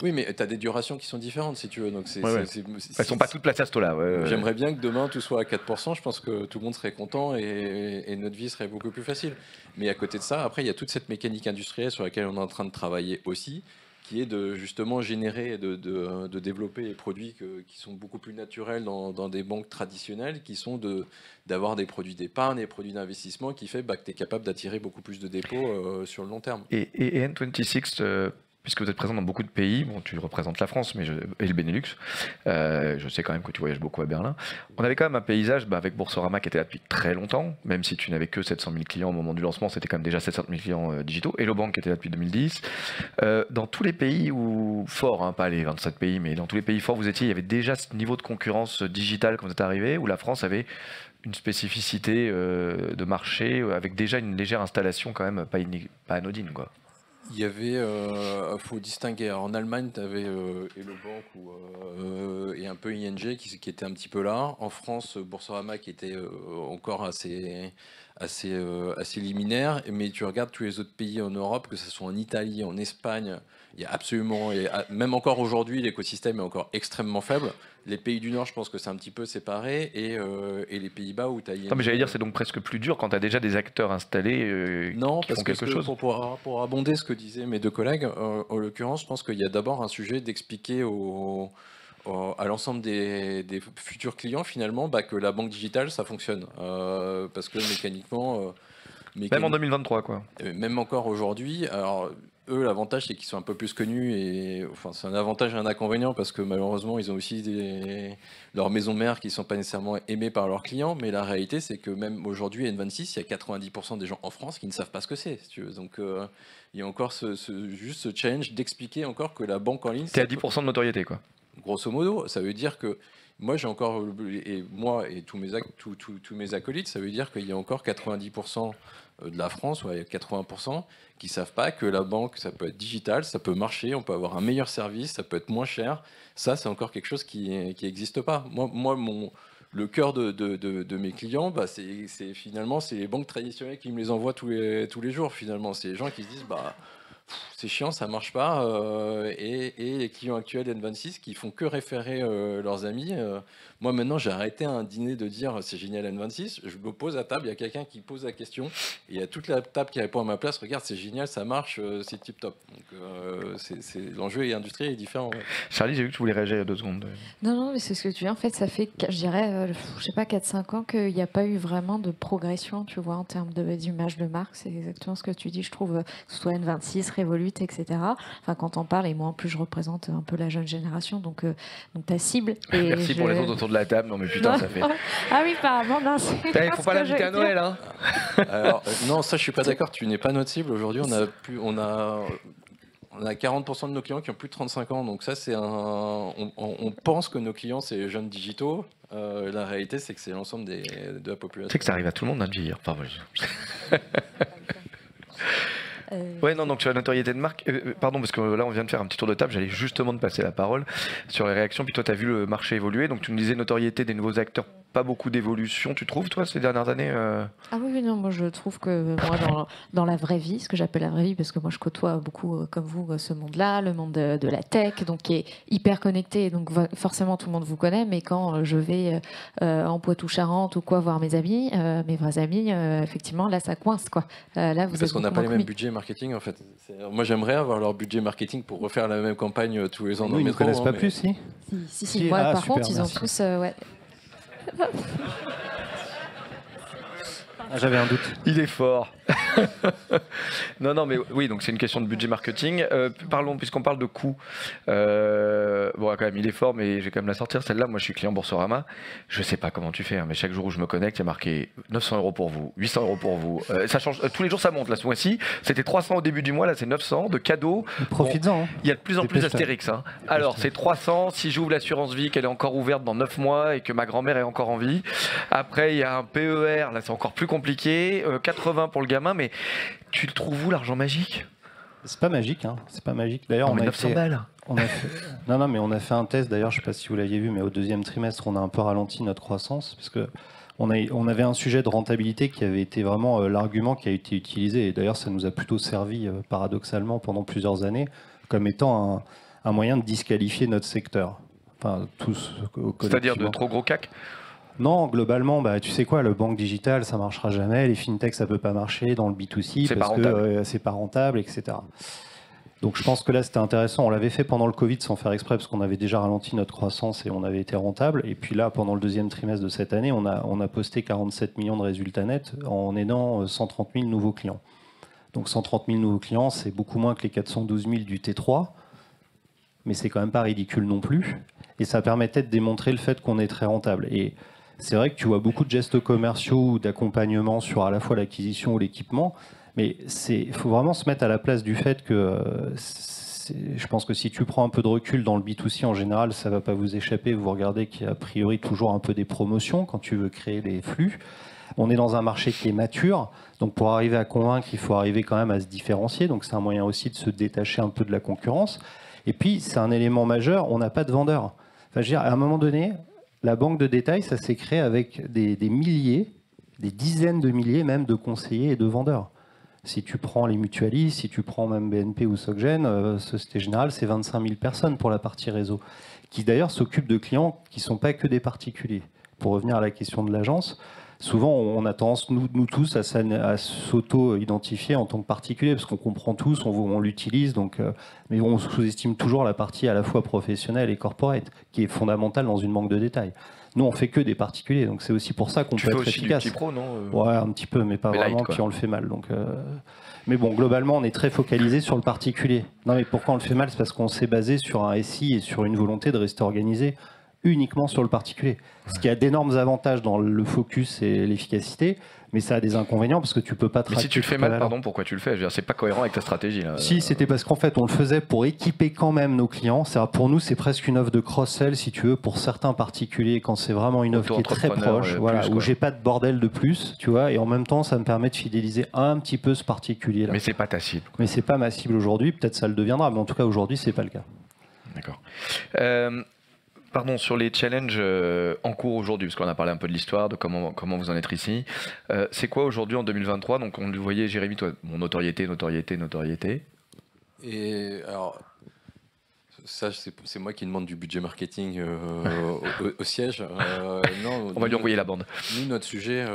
Oui, mais tu as des durations qui sont différentes, si tu veux. Donc elles sont pas toutes placées à ce taux-là. J'aimerais bien que demain tout soit à 4%, je pense que tout le monde serait content et notre vie serait beaucoup plus facile. Mais à côté de ça, après, il y a toute cette mécanique industrielle sur laquelle on est en train de travailler aussi, qui est de justement générer et de développer des produits qui sont beaucoup plus naturels dans des banques traditionnelles, qui sont d'avoir des produits d'épargne, des produits d'investissement, qui fait que tu es capable d'attirer beaucoup plus de dépôts sur le long terme. Et N26, puisque vous êtes présent dans beaucoup de pays, bon, tu représentes la France et le Benelux, je sais quand même que tu voyages beaucoup à Berlin. On avait quand même un paysage avec Boursorama qui était là depuis très longtemps, même si tu n'avais que 700 000 clients au moment du lancement, c'était quand même déjà 700 000 clients digitaux. Hello Bank qui était là depuis 2010. Dans tous les pays forts, pas les 27 pays, mais dans tous les pays forts où vous étiez, il y avait déjà ce niveau de concurrence digitale quand vous êtes arrivé, où la France avait une spécificité de marché avec déjà une légère installation quand même pas anodine, quoi. Il y avait, faut distinguer. Alors, en Allemagne, tu avais Hello Bank et un peu ING qui était un petit peu là. En France, Boursorama qui était encore assez liminaire. Mais tu regardes tous les autres pays en Europe, que ce soit en Italie, en Espagne, il y a absolument, et même encore aujourd'hui, l'écosystème est encore extrêmement faible. Les pays du Nord, je pense que c'est un petit peu séparé, et les Pays-Bas où tu as... Non, mais j'allais dire, c'est donc presque plus dur quand tu as déjà des acteurs installés non, qui parce font que quelque chose. Pour abonder ce que disaient mes deux collègues, en l'occurrence, je pense qu'il y a d'abord un sujet d'expliquer à l'ensemble des futurs clients, finalement, que la banque digitale, ça fonctionne. Parce que mécaniquement... Même en 2023, quoi. Même encore aujourd'hui. Alors, eux, l'avantage, c'est qu'ils sont un peu plus connus. Et, enfin, c'est un avantage et un inconvénient parce que malheureusement, ils ont aussi leurs maisons mères qui ne sont pas nécessairement aimées par leurs clients. Mais la réalité, c'est que même aujourd'hui, N26, il y a 90% des gens en France qui ne savent pas ce que c'est. Si tu veux. Donc, il y a encore juste ce challenge d'expliquer encore que la banque en ligne... T'es à 10% de notoriété, quoi. Grosso modo, ça veut dire que moi, j'ai encore... Et moi et tous mes acolytes, ça veut dire qu'il y a encore 90% de la France, ouais, 80%, qui ne savent pas que la banque, ça peut être digital, ça peut marcher, on peut avoir un meilleur service, ça peut être moins cher. Ça, c'est encore quelque chose qui n'existe pas. Moi le cœur de mes clients, c'est finalement les banques traditionnelles qui me les envoient tous les jours. Finalement, c'est les gens qui se disent c'est chiant, ça marche pas. Et les clients actuels N26 qui font que référer leurs amis. Moi, maintenant, j'ai arrêté un dîner de dire c'est génial N26. Je me pose à table, il y a quelqu'un qui pose la question. Et il y a toute la table qui répond à ma place. Regarde, c'est génial, ça marche, c'est tip top. Donc, l'enjeu et industriel est différent. Ouais. Charlie, j'ai vu que tu voulais réagir il y a 2 secondes. Non, mais c'est ce que tu dis. En fait, ça fait, je dirais, je sais pas, 4-5 ans qu'il n'y a pas eu vraiment de progression, tu vois, en termes d'image de marque. C'est exactement ce que tu dis, je trouve, que ce soit N26, Revolut, etc. Enfin, quand on parle, et moi en plus, je représente un peu la jeune génération, donc ta cible. Et merci pour les autres autour de la table. Non, mais putain, ça fait. Ah oui, pardon, non, Il faut pas l'inviter à Noël, hein. Alors, non, ça, je suis pas d'accord. Tu n'es pas notre cible. Aujourd'hui, on a 40% de nos clients qui ont plus de 35 ans. Donc ça, c'est on pense que nos clients, c'est les jeunes digitaux. La réalité, c'est que c'est l'ensemble de la population. Tu sais que ça arrive à tout le monde, hein, de vieillir. Enfin, ouais, non, donc sur la notoriété de marque, pardon, parce que là on vient de faire un petit tour de table, j'allais justement te passer la parole sur les réactions, puis toi tu as vu le marché évoluer, donc tu nous disais notoriété des nouveaux acteurs, pas beaucoup d'évolution, tu trouves toi ces dernières années Ah oui, non, moi je trouve que moi dans la vraie vie, ce que j'appelle la vraie vie, parce que moi je côtoie beaucoup comme vous ce monde-là, le monde de la tech, donc qui est hyper connecté, donc forcément tout le monde vous connaît, mais quand je vais en Poitou-Charentes ou quoi voir mes amis, mes vrais amis, effectivement là ça coince quoi. Là, vous parce qu'on n'a pas les mêmes budgets marketing en fait. Moi j'aimerais avoir leur budget marketing pour refaire la même campagne tous les ans dans le métro. Ils ne connaissent pas plus, si Si. Moi par super, contre, ils ont tous... ouais. J'avais un doute. Il est fort. non, mais oui, donc c'est une question de budget marketing. Parlons, puisqu'on parle de coûts. Bon, quand même, il est fort, mais je vais quand même la sortir. Celle-là, moi, je suis client Boursorama. Je sais pas comment tu fais, hein, mais chaque jour où je me connecte, il y a marqué 900 € pour vous, 800 € pour vous. Ça change. Tous les jours, ça monte. Là, ce mois-ci, c'était 300 au début du mois. Là, c'est 900 de cadeaux. Profites-en. Bon, il y a de plus en plus d'Astérix. Hein. Alors, c'est 300. Si j'ouvre l'assurance vie, qu'elle est encore ouverte dans 9 mois et que ma grand-mère est encore en vie. Après, il y a un PER. Là, c'est encore plus compliqué. 80 pour le gamin, mais tu le trouves où l'argent magique? C'est pas magique, hein. C'est pas magique. D'ailleurs, on a 900 balles. Non, mais on a fait un test. D'ailleurs, je sais pas si vous l'aviez vu, mais au 2e trimestre, on a un peu ralenti notre croissance parce que on avait un sujet de rentabilité qui avait été vraiment l'argument qui a été utilisé. Et d'ailleurs, ça nous a plutôt servi paradoxalement pendant plusieurs années comme étant un moyen de disqualifier notre secteur. Enfin, tous. C'est-à-dire de trop gros CAC. Non, globalement, tu sais quoi, le banque digital, ça marchera jamais, les fintechs, ça peut pas marcher dans le B2C parce que c'est pas rentable, etc. Donc je pense que là, c'était intéressant. On l'avait fait pendant le Covid sans faire exprès parce qu'on avait déjà ralenti notre croissance et on avait été rentable. Et puis là, pendant le 2e trimestre de cette année, on a posté 47 millions de résultats nets en aidant 130 000 nouveaux clients. Donc 130 000 nouveaux clients, c'est beaucoup moins que les 412 000 du T3, mais c'est quand même pas ridicule non plus. Et ça permettait de démontrer le fait qu'on est très rentable. Et c'est vrai que tu vois beaucoup de gestes commerciaux ou d'accompagnement sur à la fois l'acquisition ou l'équipement, mais il faut vraiment se mettre à la place du fait que je pense que si tu prends un peu de recul dans le B2C en général, ça ne va pas vous échapper. Vous regardez qu'il y a a priori toujours un peu des promotions quand tu veux créer des flux. On est dans un marché qui est mature, donc pour arriver à convaincre, il faut arriver quand même à se différencier. Donc c'est un moyen aussi de se détacher un peu de la concurrence. Et puis c'est un élément majeur, on n'a pas de vendeurs. Enfin, je veux dire, à un moment donné, la banque de détail, ça s'est créé avec des milliers, des dizaines de milliers même de conseillers et de vendeurs. Si tu prends les mutualistes, si tu prends même BNP ou SocGen, Société Générale, c'est 25 000 personnes pour la partie réseau, qui d'ailleurs s'occupent de clients qui ne sont pas que des particuliers. Pour revenir à la question de l'agence, souvent on a tendance, nous tous, à s'auto-identifier en tant que particulier, parce qu'on comprend tous, on l'utilise, mais on sous-estime toujours la partie à la fois professionnelle et corporate, qui est fondamentale dans une banque de détail. Nous, on fait que des particuliers, donc c'est aussi pour ça qu'on peut être efficace. Tu fais aussi du petit pro, non Ouais, un petit peu, mais pas vraiment, light, puis on le fait mal. Mais bon, globalement, on est très focalisé sur le particulier. Non, mais pourquoi on le fait mal? C'est parce qu'on s'est basé sur un SI et sur une volonté de rester organisé uniquement sur le particulier. Ce qui a d'énormes avantages dans le focus et l'efficacité, mais ça a des inconvénients parce que tu peux pas traquer. Mais si tu le fais mal, pardon, pourquoi tu le fais? Je veux dire, c'est pas cohérent avec ta stratégie là. Si, c'était parce qu'en fait, on le faisait pour équiper quand même nos clients. Pour nous, c'est presque une offre de cross-sell, si tu veux, pour certains particuliers, quand c'est vraiment une offre qui est très proche, voilà, où j'ai pas de bordel de plus, tu vois, et en même temps, ça me permet de fidéliser un petit peu ce particulier-là. Mais c'est pas ta cible. Mais c'est pas ma cible aujourd'hui. Peut-être ça le deviendra, mais en tout cas, aujourd'hui, c'est pas le cas. D'accord. Pardon, sur les challenges en cours aujourd'hui, parce qu'on a parlé un peu de l'histoire, de comment vous en êtes ici. C'est quoi aujourd'hui en 2023? Donc on le voyait, Jérémy, toi, notoriété. Et alors, ça, c'est moi qui demande du budget marketing au siège. Non, on va lui envoyer la bande. Nous, notre sujet,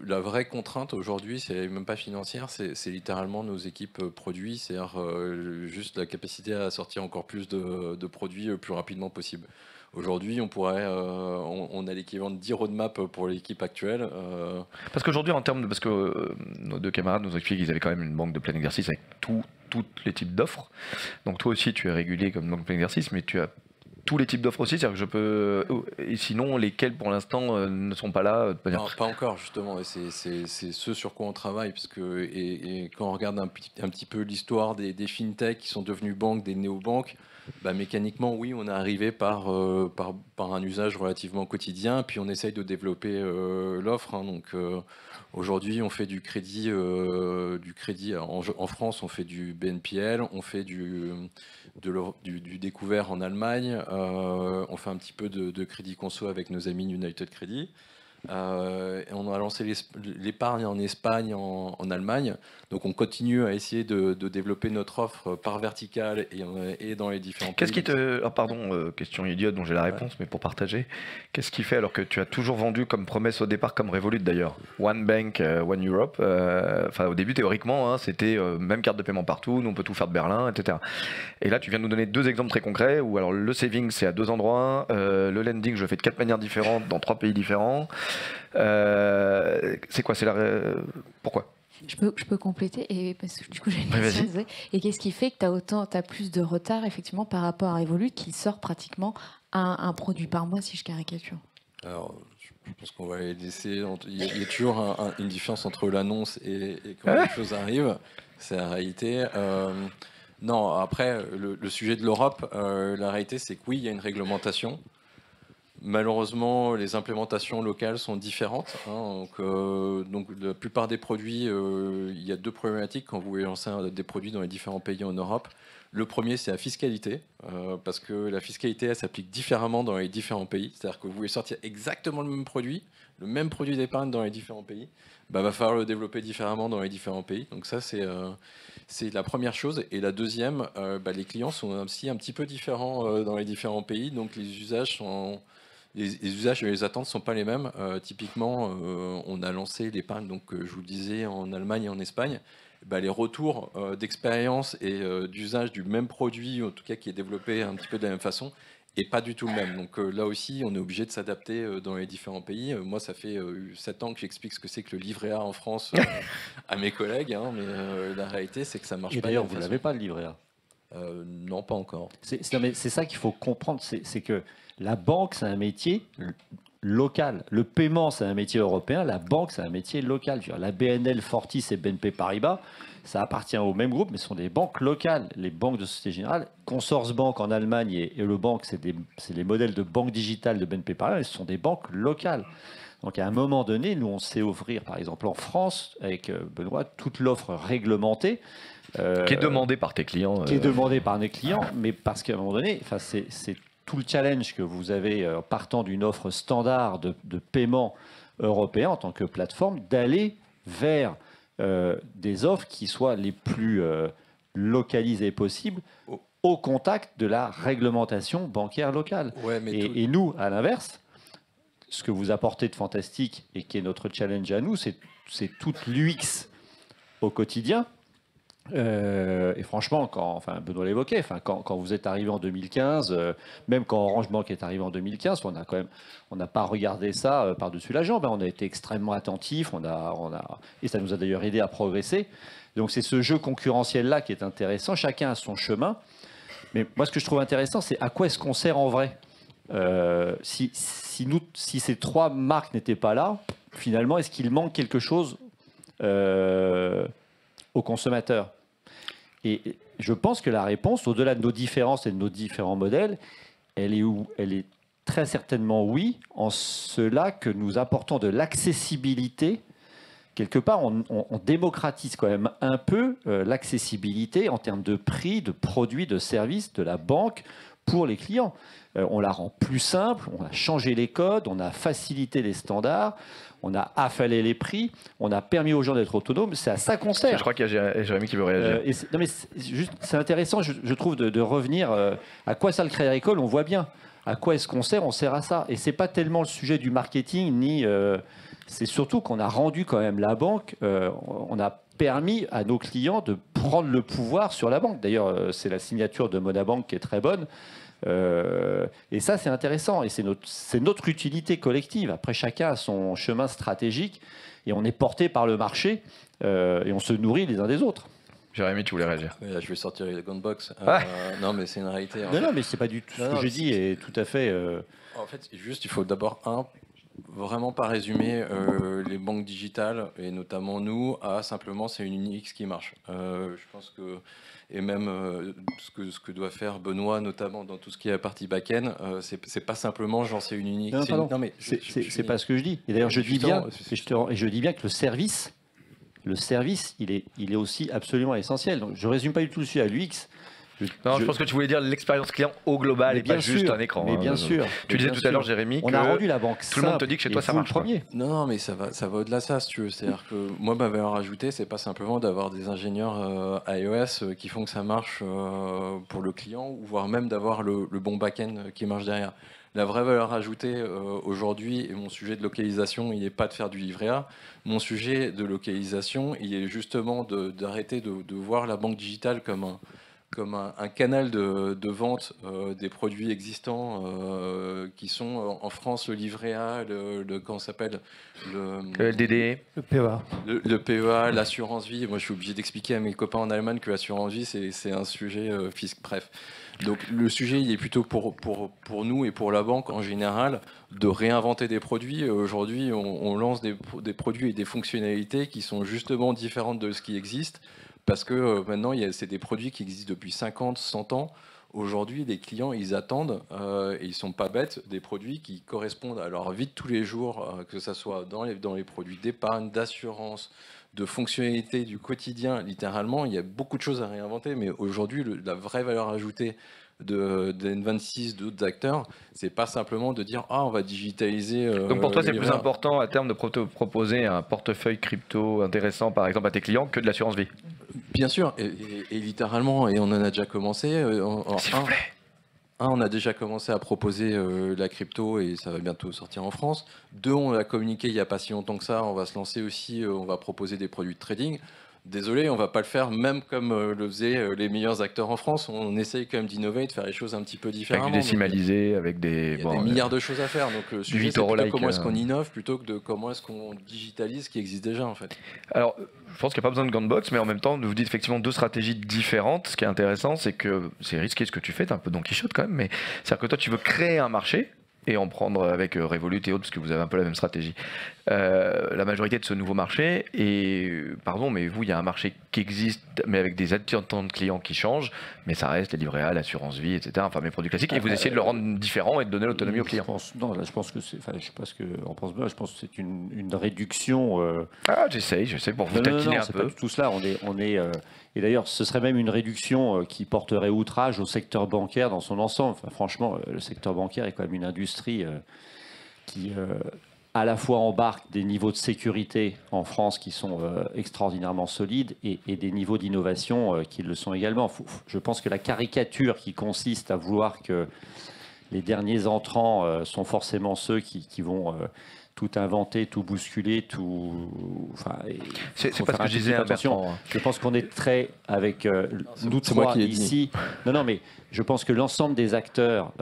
la vraie contrainte aujourd'hui, c'est même pas financière, c'est littéralement nos équipes produits, c'est-à-dire juste la capacité à sortir encore plus de produits le plus rapidement possible. Aujourd'hui, on a l'équivalent de 10 roadmaps pour l'équipe actuelle. Parce qu'aujourd'hui, parce que nos deux camarades nous ont expliqué qu'ils avaient quand même une banque de plein exercice avec tous les types d'offres. Donc toi aussi, tu es régulier comme banque de plein exercice, mais tu as tous les types d'offres aussi, c'est-à-dire que je peux... Et sinon, lesquels pour l'instant ne sont pas là Non, pas encore, justement. C'est ce sur quoi on travaille. Parce que, et quand on regarde un petit peu l'histoire des fintechs qui sont devenus banques, des néobanques, bah, mécaniquement, oui, on est arrivé par un usage relativement quotidien, puis on essaye de développer l'offre. Donc aujourd'hui, on fait du crédit. En France, on fait du BNPL, on fait du découvert en Allemagne, on fait un petit peu de crédit conso avec nos amis United Credit. Et on a lancé l'épargne en Espagne, en Allemagne. Donc on continue à essayer de développer notre offre par verticale et dans les différents pays. Qu'est-ce qui te... pardon, question idiote dont j'ai la réponse, mais pour partager. Qu'est-ce qui fait, alors que tu as toujours vendu comme promesse au départ, comme Revolut d'ailleurs, One Bank, One Europe, au début théoriquement, c'était même carte de paiement partout, nous on peut tout faire de Berlin, etc. Et là tu viens de nous donner deux exemples très concrets, où alors le saving c'est à 2 endroits, le lending je le fais de 4 manières différentes dans 3 pays différents. C'est quoi? Pourquoi? Je peux compléter, et parce que du coup j'ai une question. Et qu'est-ce qui fait que tu as plus de retard effectivement par rapport à Revolut qui sort pratiquement un produit par mois, si je caricature? Alors, je pense qu'on va les laisser. Il y a toujours une différence entre l'annonce et quand les choses arrivent. C'est la réalité. Non, après, le sujet de l'Europe, la réalité c'est que oui, il y a une réglementation. Malheureusement, les implémentations locales sont différentes. Donc la plupart des produits, il y a 2 problématiques quand vous voulez lancer des produits dans les différents pays en Europe. Le premier, c'est la fiscalité, parce que la fiscalité, elle s'applique différemment dans les différents pays. C'est-à-dire que vous voulez sortir exactement le même produit d'épargne dans les différents pays, va falloir le développer différemment dans les différents pays. Donc ça, c'est la première chose. Et la deuxième, les clients sont aussi un petit peu différents dans les différents pays. Donc les usages et les attentes ne sont pas les mêmes. Typiquement, on a lancé l'épargne, donc je vous le disais, en Allemagne et en Espagne. Les retours d'expérience et d'usage du même produit, en tout cas qui est développé un petit peu de la même façon, et pas du tout le même. Donc là aussi, on est obligé de s'adapter dans les différents pays. Moi, ça fait 7 ans que j'explique ce que c'est que le livret A en France à mes collègues, mais la réalité, c'est que ça marche pas. D'ailleurs, vous n'avez pas le livret A? Non, pas encore. C'est ça qu'il faut comprendre, c'est que la banque, c'est un métier locales. Le paiement, c'est un métier européen, la banque, c'est un métier local. Je veux dire, la BNL, Fortis et BNP Paribas, ça appartient au même groupe, mais ce sont des banques locales. Les banques de Société Générale, Consorsbank en Allemagne et le Bank, c'est les modèles de banque digitale de BNP Paribas, ce sont des banques locales. Donc à un moment donné, nous, on sait offrir, par exemple en France, avec Benoît, toute l'offre réglementée. Qui est demandée par tes clients. Qui est demandée par nos clients, mais parce qu'à un moment donné, c'est tout le challenge que vous avez partant d'une offre standard de paiement européen en tant que plateforme, d'aller vers des offres qui soient les plus localisées possibles au contact de la réglementation bancaire locale. Ouais, mais et nous, à l'inverse, ce que vous apportez de fantastique et qui est notre challenge à nous, c'est toute l'UX au quotidien. Et franchement, Benoît l'évoquait, quand vous êtes arrivé en 2015, même quand Orange Bank est arrivé en 2015, on n'a pas regardé ça par-dessus la jambe. On a été extrêmement attentifs, et ça nous a d'ailleurs aidé à progresser. Donc c'est ce jeu concurrentiel-là qui est intéressant. Chacun a son chemin. Mais moi, ce que je trouve intéressant, c'est à quoi est-ce qu'on sert en vrai. Si ces trois marques n'étaient pas là, finalement, est-ce qu'il manque quelque chose aux consommateurs? Et je pense que la réponse, au-delà de nos différences et de nos différents modèles, elle est très certainement oui, en cela que nous apportons de l'accessibilité. Quelque part, on démocratise quand même un peu l'accessibilité en termes de prix, de produits, de services de la banque pour les clients. On la rend plus simple, on a changé les codes, on a facilité les standards, on a affalé les prix, on a permis aux gens d'être autonomes. C'est à ça qu'on sert. Je crois qu'il y a Jérémy qui veut réagir. C'est intéressant, je trouve, de revenir à quoi sert le Crédit Agricole. On voit bien à quoi est-ce qu'on sert. On sert à ça. Et c'est pas tellement le sujet du marketing, ni c'est surtout qu'on a rendu quand même la banque. On a permis à nos clients de prendre le pouvoir sur la banque. D'ailleurs, c'est la signature de Monabank qui est très bonne. Et ça, c'est intéressant. Et c'est notre utilité collective. Après, chacun a son chemin stratégique et on est porté par le marché et on se nourrit les uns des autres. Jérémy, tu voulais réagir? Je vais sortir les Gunbox. Non, mais c'est une réalité. Non, mais c'est pas du tout ce que j'ai dit et tout à fait. En fait, juste, il faut d'abord vraiment pas résumer les banques digitales et notamment nous à simplement c'est une UX qui marche. Je pense que et même ce que doit faire Benoît notamment dans tout ce qui est la partie back-end, c'est pas simplement genre c'est une UX. Non, mais c'est pas ce que je dis. Et d'ailleurs je dis bien que le service il est aussi absolument essentiel. Donc je résume pas du tout le sujet à l'UX. Je pense que tu voulais dire l'expérience client au global et pas juste un écran. Mais bien sûr. Tu disais tout à l'heure, Jérémy, on a rendu la banque tout le monde te dit que chez toi ça marche. Non, mais ça va au-delà de ça, si tu veux. C'est-à-dire que moi, ma valeur ajoutée, c'est pas simplement d'avoir des ingénieurs iOS qui font que ça marche pour le client, ou voire même d'avoir le bon back-end qui marche derrière. La vraie valeur ajoutée aujourd'hui, et mon sujet de localisation, il n'est pas de faire du livret A. Mon sujet de localisation, il est justement d'arrêter de voir la banque digitale comme un canal de vente des produits existants qui sont en France, le livret A, comment ça s'appelle, le LDD, le PEA. Le PEA, l'assurance vie. Moi, je suis obligé d'expliquer à mes copains en Allemagne que l'assurance vie, c'est un sujet bref. Donc, le sujet, il est plutôt pour nous et pour la banque en général de réinventer des produits. Aujourd'hui, on lance des produits et des fonctionnalités qui sont justement différentes de ce qui existe. Parce que maintenant, c'est des produits qui existent depuis 50, 100 ans. Aujourd'hui, les clients, ils attendent, et ils ne sont pas bêtes, des produits qui correspondent à leur vie de tous les jours, que ce soit dans les produits d'épargne, d'assurance, de fonctionnalités du quotidien. Littéralement, il y a beaucoup de choses à réinventer. Mais aujourd'hui, la vraie valeur ajoutée de N26, d'autres acteurs, c'est pas simplement de dire on va digitaliser. Donc pour toi, c'est plus important à terme de proposer un portefeuille crypto intéressant, par exemple, à tes clients que de l'assurance vie. Bien sûr, et littéralement, et on en a déjà commencé. S'il vous plaît. On a déjà commencé à proposer la crypto et ça va bientôt sortir en France. 2, on a communiqué il n'y a pas si longtemps que ça. On va se lancer aussi, on va proposer des produits de trading. Désolé, on va pas le faire même comme le faisaient les meilleurs acteurs en France. On essaye quand même d'innover, de faire les choses un petit peu différemment. Avec du décimalisé, avec des... Il y a des milliards de choses à faire. Donc le sujet, c'est plutôt comment est-ce qu'on innove plutôt que de comment est-ce qu'on digitalise ce qui existe déjà en fait. Alors, je pense qu'il n'y a pas besoin de Gunbox, mais en même temps, vous dites effectivement 2 stratégies différentes. Ce qui est intéressant, c'est que c'est risqué ce que tu fais, t'es un peu Don Quichotte quand même, mais c'est-à-dire que toi, tu veux créer un marché et en prendre avec Revolut et autres, parce que vous avez un peu la même stratégie, la majorité de ce nouveau marché. Et pardon, mais vous, il y a un marché qui existe, mais avec des attentes de clients qui changent, mais ça reste les livrets A, l'assurance vie, etc. Enfin, mes produits classiques. Et vous essayez de le rendre différent et de donner l'autonomie aux clients. Non, là, je pense que c'est. Enfin, je sais pas ce qu'on pense bien. Je pense que c'est une réduction. Ah, j'essaye pour vous taquiner un c'est peu. pas du tout cela. Et d'ailleurs, ce serait même une réduction qui porterait outrage au secteur bancaire dans son ensemble. Enfin, franchement, le secteur bancaire est quand même une industrie qui, à la fois, embarque des niveaux de sécurité en France qui sont extraordinairement solides et des niveaux d'innovation qui le sont également. Je pense que la caricature qui consiste à vouloir que les derniers entrants sont forcément ceux qui vont tout inventer, tout bousculer, tout. Enfin, c'est pas ce que je disais. Attention. Je pense qu'on est très avec nous trois ici. Non, mais je pense que l'ensemble des acteurs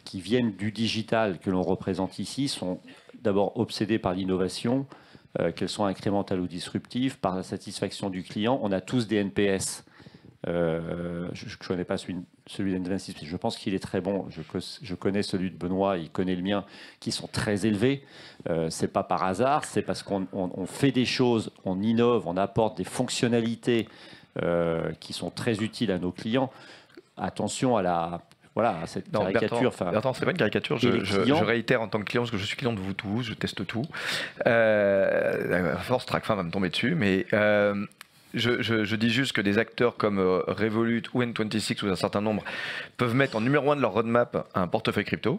qui viennent du digital que l'on représente ici sont d'abord obsédés par l'innovation, qu'elles soient incrémentales ou disruptives, par la satisfaction du client. On a tous des NPS. Je ne connais pas celui d'N26, mais je pense qu'il est très bon. Je connais celui de Benoît, il connaît le mien, qui sont très élevés. Ce n'est pas par hasard, c'est parce qu'on fait des choses, on innove, on apporte des fonctionnalités qui sont très utiles à nos clients. Attention à cette caricature. Bertrand, c'est pas une caricature. Je réitère en tant que client, parce que je suis client de vous tous, je teste tout. Force Tracfin va me tomber dessus, mais je dis juste que des acteurs comme Revolut ou N26 ou un certain nombre peuvent mettre en numéro 1 de leur roadmap un portefeuille crypto,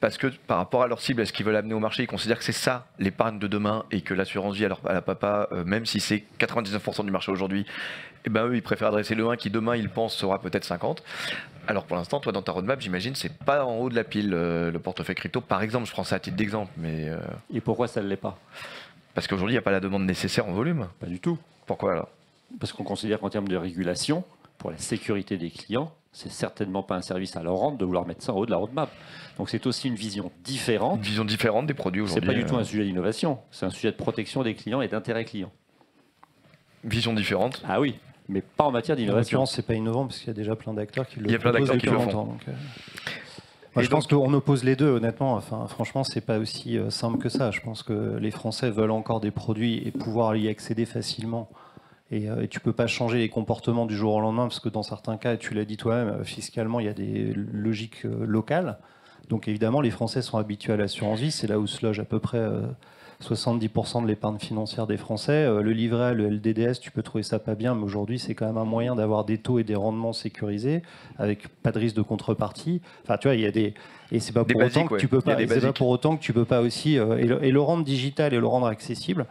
parce que par rapport à leur cible, à ce qu'ils veulent amener au marché, ils considèrent que c'est ça l'épargne de demain, et que l'assurance vie à la papa, même si c'est 99% du marché aujourd'hui, eh ben eux ils préfèrent adresser le 1 qui demain ils pensent sera peut-être 50. Alors pour l'instant, toi dans ta roadmap, j'imagine c'est pas en haut de la pile le portefeuille crypto, par exemple. Je prends ça à titre d'exemple, mais et pourquoi ça ne l'est pas? Parce qu'aujourd'hui il n'y a pas la demande nécessaire en volume. Pas du tout. Pourquoi alors? Parce qu'on considère qu'en termes de régulation, pour la sécurité des clients, c'est certainement pas un service à leur rendre de vouloir mettre ça en haut de la roadmap. Donc c'est aussi une vision différente. Une vision différente des produits aujourd'hui. C'est pas du tout un sujet d'innovation, c'est un sujet de protection des clients et d'intérêt client. Vision différente. Ah oui, mais pas en matière d'innovation. En l'occurrence, c'est pas innovant parce qu'il y a déjà plein d'acteurs qui le font. Il y a plein d'acteurs qui le font. Moi, je pense qu'on oppose les deux, honnêtement. Enfin, franchement, c'est pas aussi simple que ça. Je pense que les Français veulent encore des produits et pouvoir y accéder facilement. Et tu peux pas changer les comportements du jour au lendemain, parce que dans certains cas, tu l'as dit toi-même, fiscalement, il y a des logiques locales. Donc évidemment, les Français sont habitués à l'assurance vie. C'est là où se loge à peu près 70% de l'épargne financière des Français. Le livret A, le LDDS, tu peux trouver ça pas bien, mais aujourd'hui, c'est quand même un moyen d'avoir des taux et des rendements sécurisés, avec pas de risque de contrepartie. Enfin, tu vois, il y a des... Et c'est pas pour autant que tu peux pas... C'est pas pour autant que tu peux pas aussi... et le rendre digital et le rendre accessible...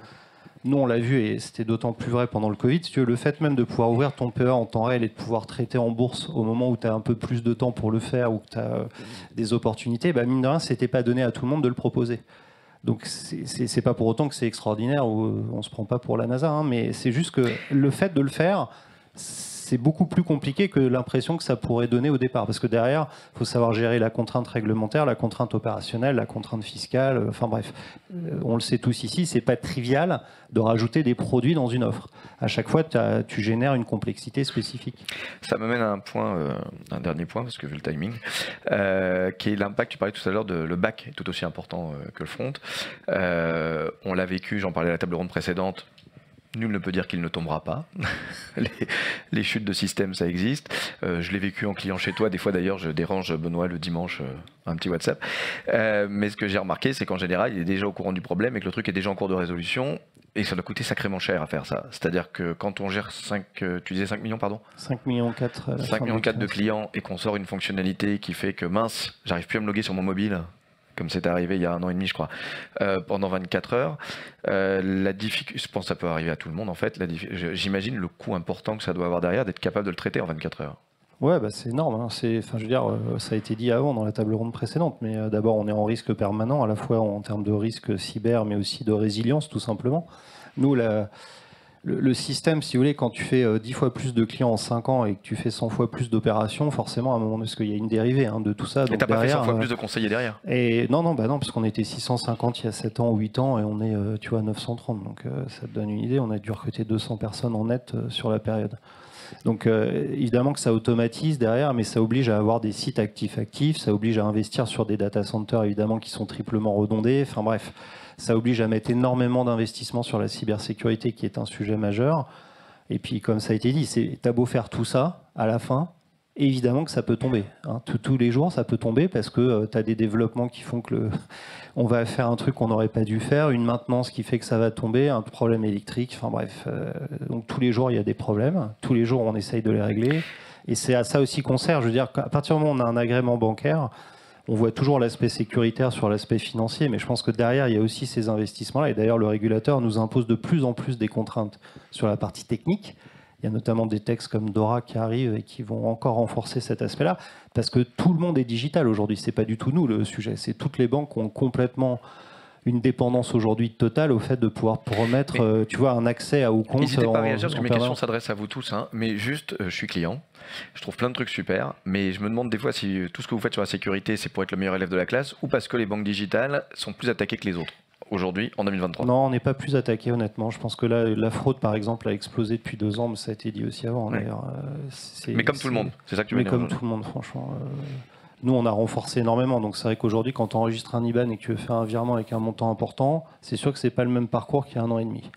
Nous, on l'a vu, et c'était d'autant plus vrai pendant le Covid, le fait même de pouvoir ouvrir ton PEA en temps réel et de pouvoir traiter en bourse au moment où tu as un peu plus de temps pour le faire ou que tu as des opportunités, mine de rien, ce n'était pas donné à tout le monde de le proposer. Donc, c'est pas pour autant que c'est extraordinaire ou on ne se prend pas pour la NASA, mais c'est juste que le fait de le faire, c'est beaucoup plus compliqué que l'impression que ça pourrait donner au départ. Parce que derrière, il faut savoir gérer la contrainte réglementaire, la contrainte opérationnelle, la contrainte fiscale. Enfin bref, on le sait tous ici, c'est pas trivial de rajouter des produits dans une offre. À chaque fois, tu génères une complexité spécifique. Ça m'amène à un dernier point, parce que vu le timing, qui est l'impact, tu parlais tout à l'heure, le back est tout aussi important que le front. On l'a vécu, j'en parlais à la table ronde précédente, nul ne peut dire qu'il ne tombera pas. les chutes de système, ça existe. Je l'ai vécu en client chez toi. Des fois, d'ailleurs, je dérange Benoît le dimanche, un petit WhatsApp. Mais ce que j'ai remarqué, c'est qu'en général, il est déjà au courant du problème et que le truc est déjà en cours de résolution. Et ça doit coûter sacrément cher à faire ça. C'est-à-dire que quand on gère 5 millions, pardon 5 millions 4. 5 millions 4 de clients et qu'on sort une fonctionnalité qui fait que, mince, j'arrive plus à me loguer sur mon mobile, comme c'est arrivé il y a 1 an et demi, je crois, pendant 24 heures. La difficulté, je pense que ça peut arriver à tout le monde, en fait. J'imagine le coût important que ça doit avoir derrière d'être capable de le traiter en 24 heures. Ouais, c'est énorme. Hein. Je veux dire, ça a été dit avant dans la table ronde précédente, mais d'abord, on est en risque permanent, à la fois en termes de risque cyber, mais aussi de résilience, tout simplement. Nous, le système, si vous voulez, quand tu fais 10 fois plus de clients en 5 ans et que tu fais 100 fois plus d'opérations, forcément, à un moment donné, parce qu'il y a une dérivée de tout ça. Et t'as pas fait 100 fois plus de conseillers derrière? Et non, parce qu'on était 650 il y a 7 ans ou 8 ans et on est, 930. Donc ça te donne une idée, on a dû recruter 200 personnes en net sur la période. Donc évidemment que ça automatise derrière, mais ça oblige à avoir des sites actifs, ça oblige à investir sur des data centers évidemment qui sont triplement redondés, enfin bref, ça oblige à mettre énormément d'investissements sur la cybersécurité qui est un sujet majeur. Et puis comme ça a été dit, t'as beau faire tout ça, à la fin, évidemment que ça peut tomber. Tous les jours ça peut tomber parce que tu as des développements qui font que on va faire un truc qu'on n'aurait pas dû faire, une maintenance qui fait que ça va tomber, un problème électrique, enfin bref. Donc tous les jours il y a des problèmes, tous les jours on essaye de les régler. Et c'est à ça aussi qu'on sert. Je veux dire qu'à partir du moment où on a un agrément bancaire, on voit toujours l'aspect sécuritaire sur l'aspect financier, mais je pense que derrière il y a aussi ces investissements-là. Et d'ailleurs le régulateur nous impose de plus en plus des contraintes sur la partie technique. Il y a notamment des textes comme DORA qui arrivent et qui vont encore renforcer cet aspect-là, parce que tout le monde est digital aujourd'hui. C'est pas du tout nous le sujet. C'est toutes les banques qui ont complètement une dépendance aujourd'hui totale au fait de pouvoir promettre, un accès à vos comptes. N'hésitez pas à réagir parce que mes questions s'adressent à vous tous. Mais juste, je suis client. Je trouve plein de trucs super, mais je me demande des fois si tout ce que vous faites sur la sécurité, c'est pour être le meilleur élève de la classe ou parce que les banques digitales sont plus attaquées que les autres. Aujourd'hui, en 2023. Non, on n'est pas plus attaqué, honnêtement. Je pense que là, la fraude, par exemple, a explosé depuis 2 ans, mais ça a été dit aussi avant. Ouais. D'ailleurs. Mais comme tout le monde, c'est ça que tu veux dire. Mais comme tout le monde, franchement. Nous, on a renforcé énormément. Donc, c'est vrai qu'aujourd'hui, quand tu enregistres un IBAN et que tu veux faire un virement avec un montant important, c'est sûr que c'est pas le même parcours qu'il y a 1 an et demi.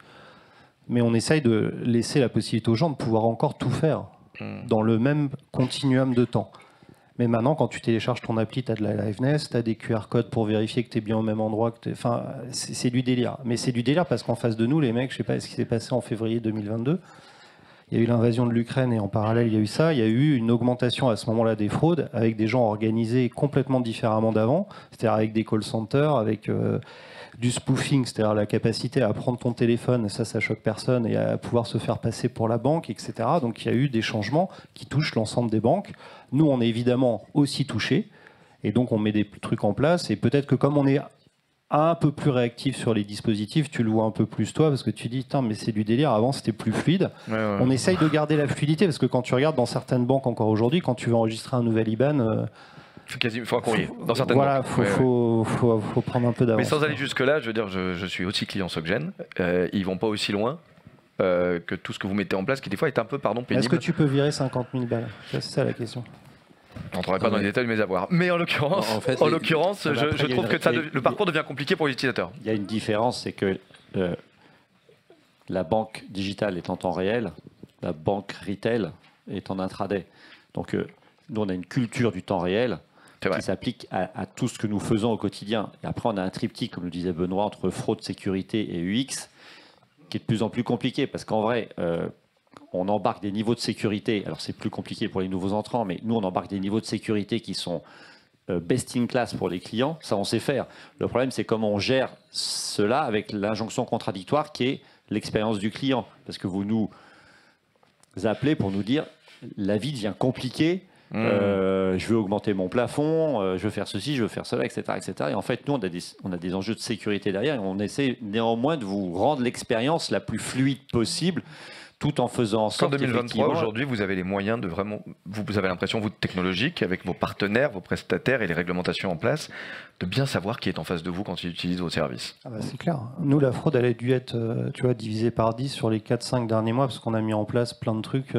Mais on essaye de laisser la possibilité aux gens de pouvoir encore tout faire dans le même continuum de temps. Mais maintenant, quand tu télécharges ton appli, tu as de la liveness, tu as des QR codes pour vérifier que tu es bien au même endroit. Enfin, c'est du délire. Mais c'est du délire parce qu'en face de nous, les mecs, je sais pas ce qui s'est passé en février 2022. Il y a eu l'invasion de l'Ukraine et en parallèle, il y a eu ça. Il y a eu une augmentation à ce moment-là des fraudes avec des gens organisés complètement différemment d'avant. C'est-à-dire avec des call centers, avec du spoofing, c'est-à-dire la capacité à prendre ton téléphone, ça choque personne, et à pouvoir se faire passer pour la banque, etc. Donc il y a eu des changements qui touchent l'ensemble des banques. Nous, on est évidemment aussi touchés, et donc on met des trucs en place, et peut-être que comme on est un peu plus réactif sur les dispositifs, tu le vois un peu plus toi, parce que tu dis, mais c'est du délire, avant c'était plus fluide. Ouais. On essaye de garder la fluidité, parce que quand tu regardes dans certaines banques encore aujourd'hui, quand tu veux enregistrer un nouvel IBAN... il faut un courrier dans certaines banques. Voilà, faut prendre un peu d'avance. Mais sans aller jusque-là, je veux dire, je suis aussi client SocGen, ils vont pas aussi loin que tout ce que vous mettez en place, qui des fois est un peu, pénible. Est-ce que tu peux virer 50 000 balles? C'est ça la question. On ne rentrerait pas dans les détails de mes avoirs. Mais en l'occurrence, je trouve que le parcours devient compliqué pour les utilisateurs. Il y a une différence, c'est que la banque digitale est en temps réel, la banque retail est en intraday. Donc nous, on a une culture du temps réel qui s'applique à tout ce que nous faisons au quotidien. Et après, on a un triptyque, comme le disait Benoît, entre fraude, sécurité et UX, qui est de plus en plus compliqué, parce qu'en vrai... on embarque des niveaux de sécurité, alors c'est plus compliqué pour les nouveaux entrants, mais nous on embarque des niveaux de sécurité qui sont best in class pour les clients, ça on sait faire. Le problème c'est comment on gère cela avec l'injonction contradictoire qui est l'expérience du client. Parce que vous nous appelez pour nous dire la vie devient compliquée, je veux augmenter mon plafond, je veux faire ceci, je veux faire cela, etc. etc. Et en fait, nous, on a des enjeux de sécurité derrière et on essaie néanmoins de vous rendre l'expérience la plus fluide possible tout en faisant en sorte. En 2023, aujourd'hui, vous avez les moyens de vraiment, vous avez l'impression, vous, technologique, avec vos partenaires, vos prestataires et les réglementations en place, de bien savoir qui est en face de vous quand il utilise vos services. C'est clair. Nous, la fraude, elle a dû être divisée par 10 sur les 4-5 derniers mois, parce qu'on a mis en place plein de trucs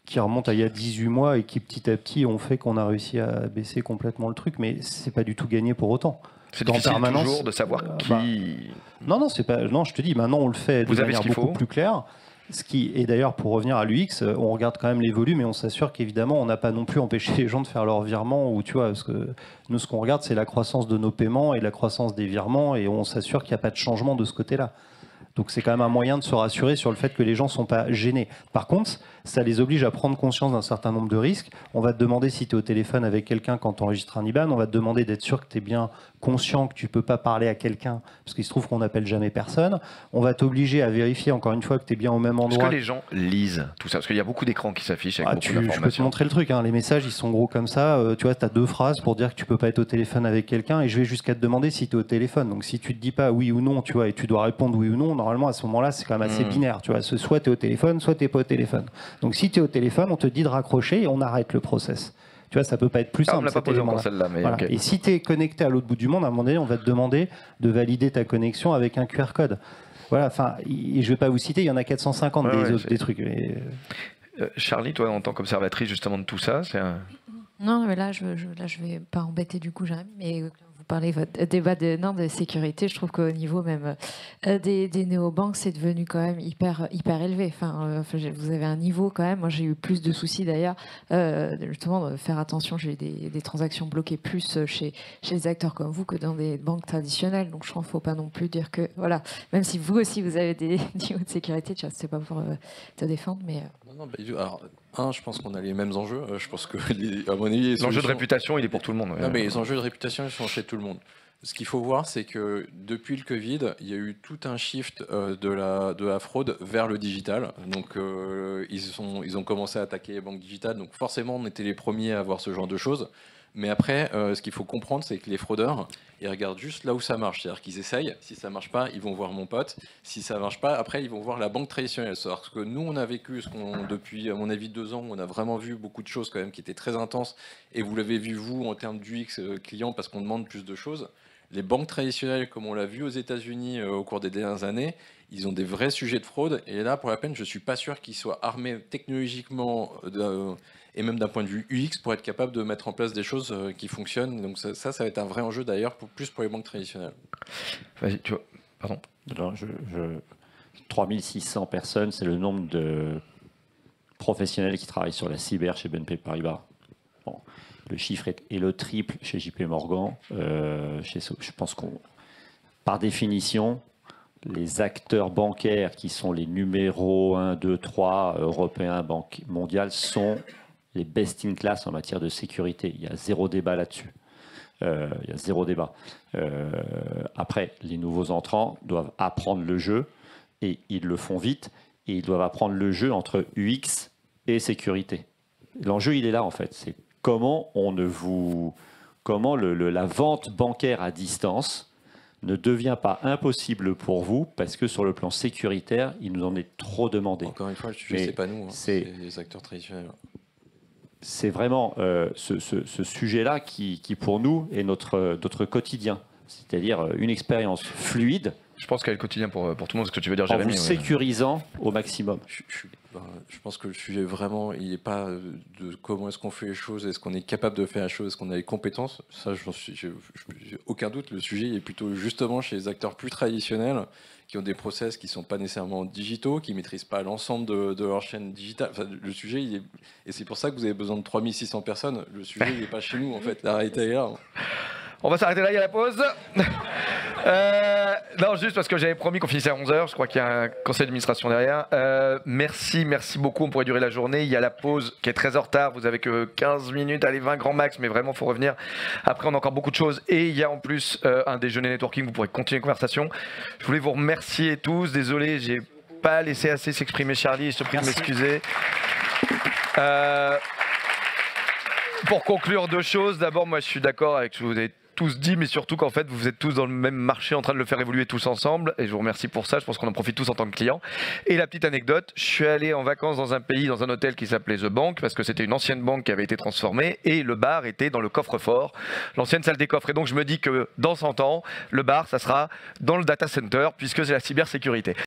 qui remontent à il y a 18 mois et qui, petit à petit, ont fait qu'on a réussi à baisser complètement le truc, mais c'est pas du tout gagné pour autant. C'est difficile toujours de savoir qui... Non, c'est pas... Non, je te dis, maintenant, on le fait de manière beaucoup plus claire. Et d'ailleurs, pour revenir à l'UX, on regarde quand même les volumes et on s'assure qu'évidemment, on n'a pas non plus empêché les gens de faire leurs virements. Ou, tu vois, parce que nous, ce qu'on regarde, c'est la croissance de nos paiements et la croissance des virements et on s'assure qu'il n'y a pas de changement de ce côté-là. Donc c'est quand même un moyen de se rassurer sur le fait que les gens ne sont pas gênés. Par contre, ça les oblige à prendre conscience d'un certain nombre de risques. On va te demander si tu es au téléphone avec quelqu'un quand tu enregistres un IBAN. On va te demander d'être sûr que tu es bien conscient que tu peux pas parler à quelqu'un, parce qu'il se trouve qu'on n'appelle jamais personne, on va t'obliger à vérifier encore une fois que tu es bien au même endroit. Est-ce que les gens lisent tout ça? Parce qu'il y a beaucoup d'écrans qui s'affichent avec beaucoup d'informations. Je peux te montrer le truc, hein. Les messages, ils sont gros comme ça. Tu vois, tu as 2 phrases pour dire que tu peux pas être au téléphone avec quelqu'un, et je vais jusqu'à te demander si tu es au téléphone. Donc si tu te dis pas oui ou non, tu vois, et tu dois répondre oui ou non, normalement à ce moment-là, c'est quand même assez binaire. Tu vois, soit tu es au téléphone, soit tu n'es pas au téléphone. Donc si tu es au téléphone, on te dit de raccrocher et on arrête le process. Tu vois, ça peut pas être plus simple. On l'a pas posé encore celle-là, mais voilà. okay. Et si tu es connecté à l'autre bout du monde, à un moment donné, on va te demander de valider ta connexion avec un QR code. Voilà, enfin, je vais pas vous citer, il y en a 450 des trucs. Mais... Charlie, toi, en tant qu'observatrice justement de tout ça, c'est un... Non, mais là, je vais pas embêter du coup Jérémy, mais vous parlez votre débat de sécurité. Je trouve qu'au niveau même des néobanques, c'est devenu quand même hyper élevé. Enfin, vous avez un niveau quand même. Moi, j'ai eu plus de soucis d'ailleurs, justement, de faire attention. J'ai eu des transactions bloquées plus chez les acteurs comme vous que dans des banques traditionnelles. Donc, je trouve qu'il ne faut pas non plus dire que, voilà, même si vous aussi, vous avez des niveaux de sécurité, tu vois, c'est pas pour te défendre, mais... Non, alors, je pense qu'on a les mêmes enjeux. Je pense que, à mon avis, l'enjeu de réputation, il est pour tout le monde. Non, mais les enjeux de réputation, ils sont chez tout le monde. Ce qu'il faut voir, c'est que depuis le Covid, il y a eu tout un shift de la fraude vers le digital. Donc, ils ont commencé à attaquer les banques digitales. Donc, forcément, on était les premiers à voir ce genre de choses. Mais après, ce qu'il faut comprendre, c'est que les fraudeurs, ils regardent juste là où ça marche. C'est-à-dire qu'ils essayent. Si ça marche pas, ils vont voir mon pote. Si ça marche pas, après, ils vont voir la banque traditionnelle. Parce que nous, on a vécu depuis, à mon avis, 2 ans, on a vraiment vu beaucoup de choses quand même qui étaient très intenses. Et vous l'avez vu, vous, en termes d'UX client, parce qu'on demande plus de choses. Les banques traditionnelles, comme on l'a vu aux États-Unis au cours des dernières années, ils ont des vrais sujets de fraude. Et là, pour la peine, je ne suis pas sûr qu'ils soient armés technologiquement et même d'un point de vue UX pour être capable de mettre en place des choses qui fonctionnent. Donc ça va être un vrai enjeu d'ailleurs, plus pour les banques traditionnelles. Vas-y, tu vois. Pardon. Alors, 3600 personnes, c'est le nombre de professionnels qui travaillent sur la cyber chez BNP Paribas. Bon. Le chiffre est le triple chez JP Morgan. Je pense qu'on, par définition, les acteurs bancaires qui sont les numéros 1, 2, 3 européens, banque mondiale, sont les best in class en matière de sécurité. Il y a 0 débat là-dessus. Après, les nouveaux entrants doivent apprendre le jeu et ils le font vite. Et ils doivent apprendre le jeu entre UX et sécurité. L'enjeu, il est là en fait. C'est comment la vente bancaire à distance ne devient pas impossible pour vous parce que sur le plan sécuritaire, il nous en est trop demandé. Encore une fois, le sujet, c'est pas nous, c'est les acteurs traditionnels. C'est vraiment ce sujet-là qui, pour nous, est notre quotidien. C'est-à-dire une expérience fluide. Je pense qu'elle est le quotidien pour tout le monde, ce que tu veux dire, Jérémy. En vous sécurisant au maximum. Je pense que le sujet vraiment, il n'est pas de comment est-ce qu'on fait les choses, est-ce qu'on est capable de faire les choses, est-ce qu'on a les compétences. Ça, j'ai aucun doute. Le sujet il est plutôt justement chez les acteurs plus traditionnels qui ont des process qui ne sont pas nécessairement digitaux, qui ne maîtrisent pas l'ensemble de leur chaîne digitale. Enfin, le sujet, et c'est pour ça que vous avez besoin de 3600 personnes. Le sujet, il n'est pas chez nous, en fait. La réalité est là. On va s'arrêter là, il y a la pause. Non, juste parce que j'avais promis qu'on finissait à 11h. Je crois qu'il y a un conseil d'administration derrière. Merci beaucoup. On pourrait durer la journée. Il y a la pause qui est très en retard. Vous avez que 15 minutes, allez 20 grand max, mais vraiment, il faut revenir. Après, on a encore beaucoup de choses. Et il y a en plus un déjeuner networking. Vous pourrez continuer la conversation. Je voulais vous remercier tous. Désolé, j'ai pas laissé assez s'exprimer Charlie. Je te prie de m'excuser. Pour conclure 2 choses. D'abord, moi, je suis d'accord avec ce que vous avez tous dit, mais surtout qu'en fait vous êtes tous dans le même marché en train de le faire évoluer tous ensemble, et je vous remercie pour ça. Je pense qu'on en profite tous en tant que clients. Et la petite anecdote, je suis allé en vacances dans un pays, dans un hôtel qui s'appelait The Bank, parce que c'était une ancienne banque qui avait été transformée, et le bar était dans le coffre-fort, l'ancienne salle des coffres. Et donc je me dis que dans 100 ans, le bar ça sera dans le data center, puisque c'est la cybersécurité.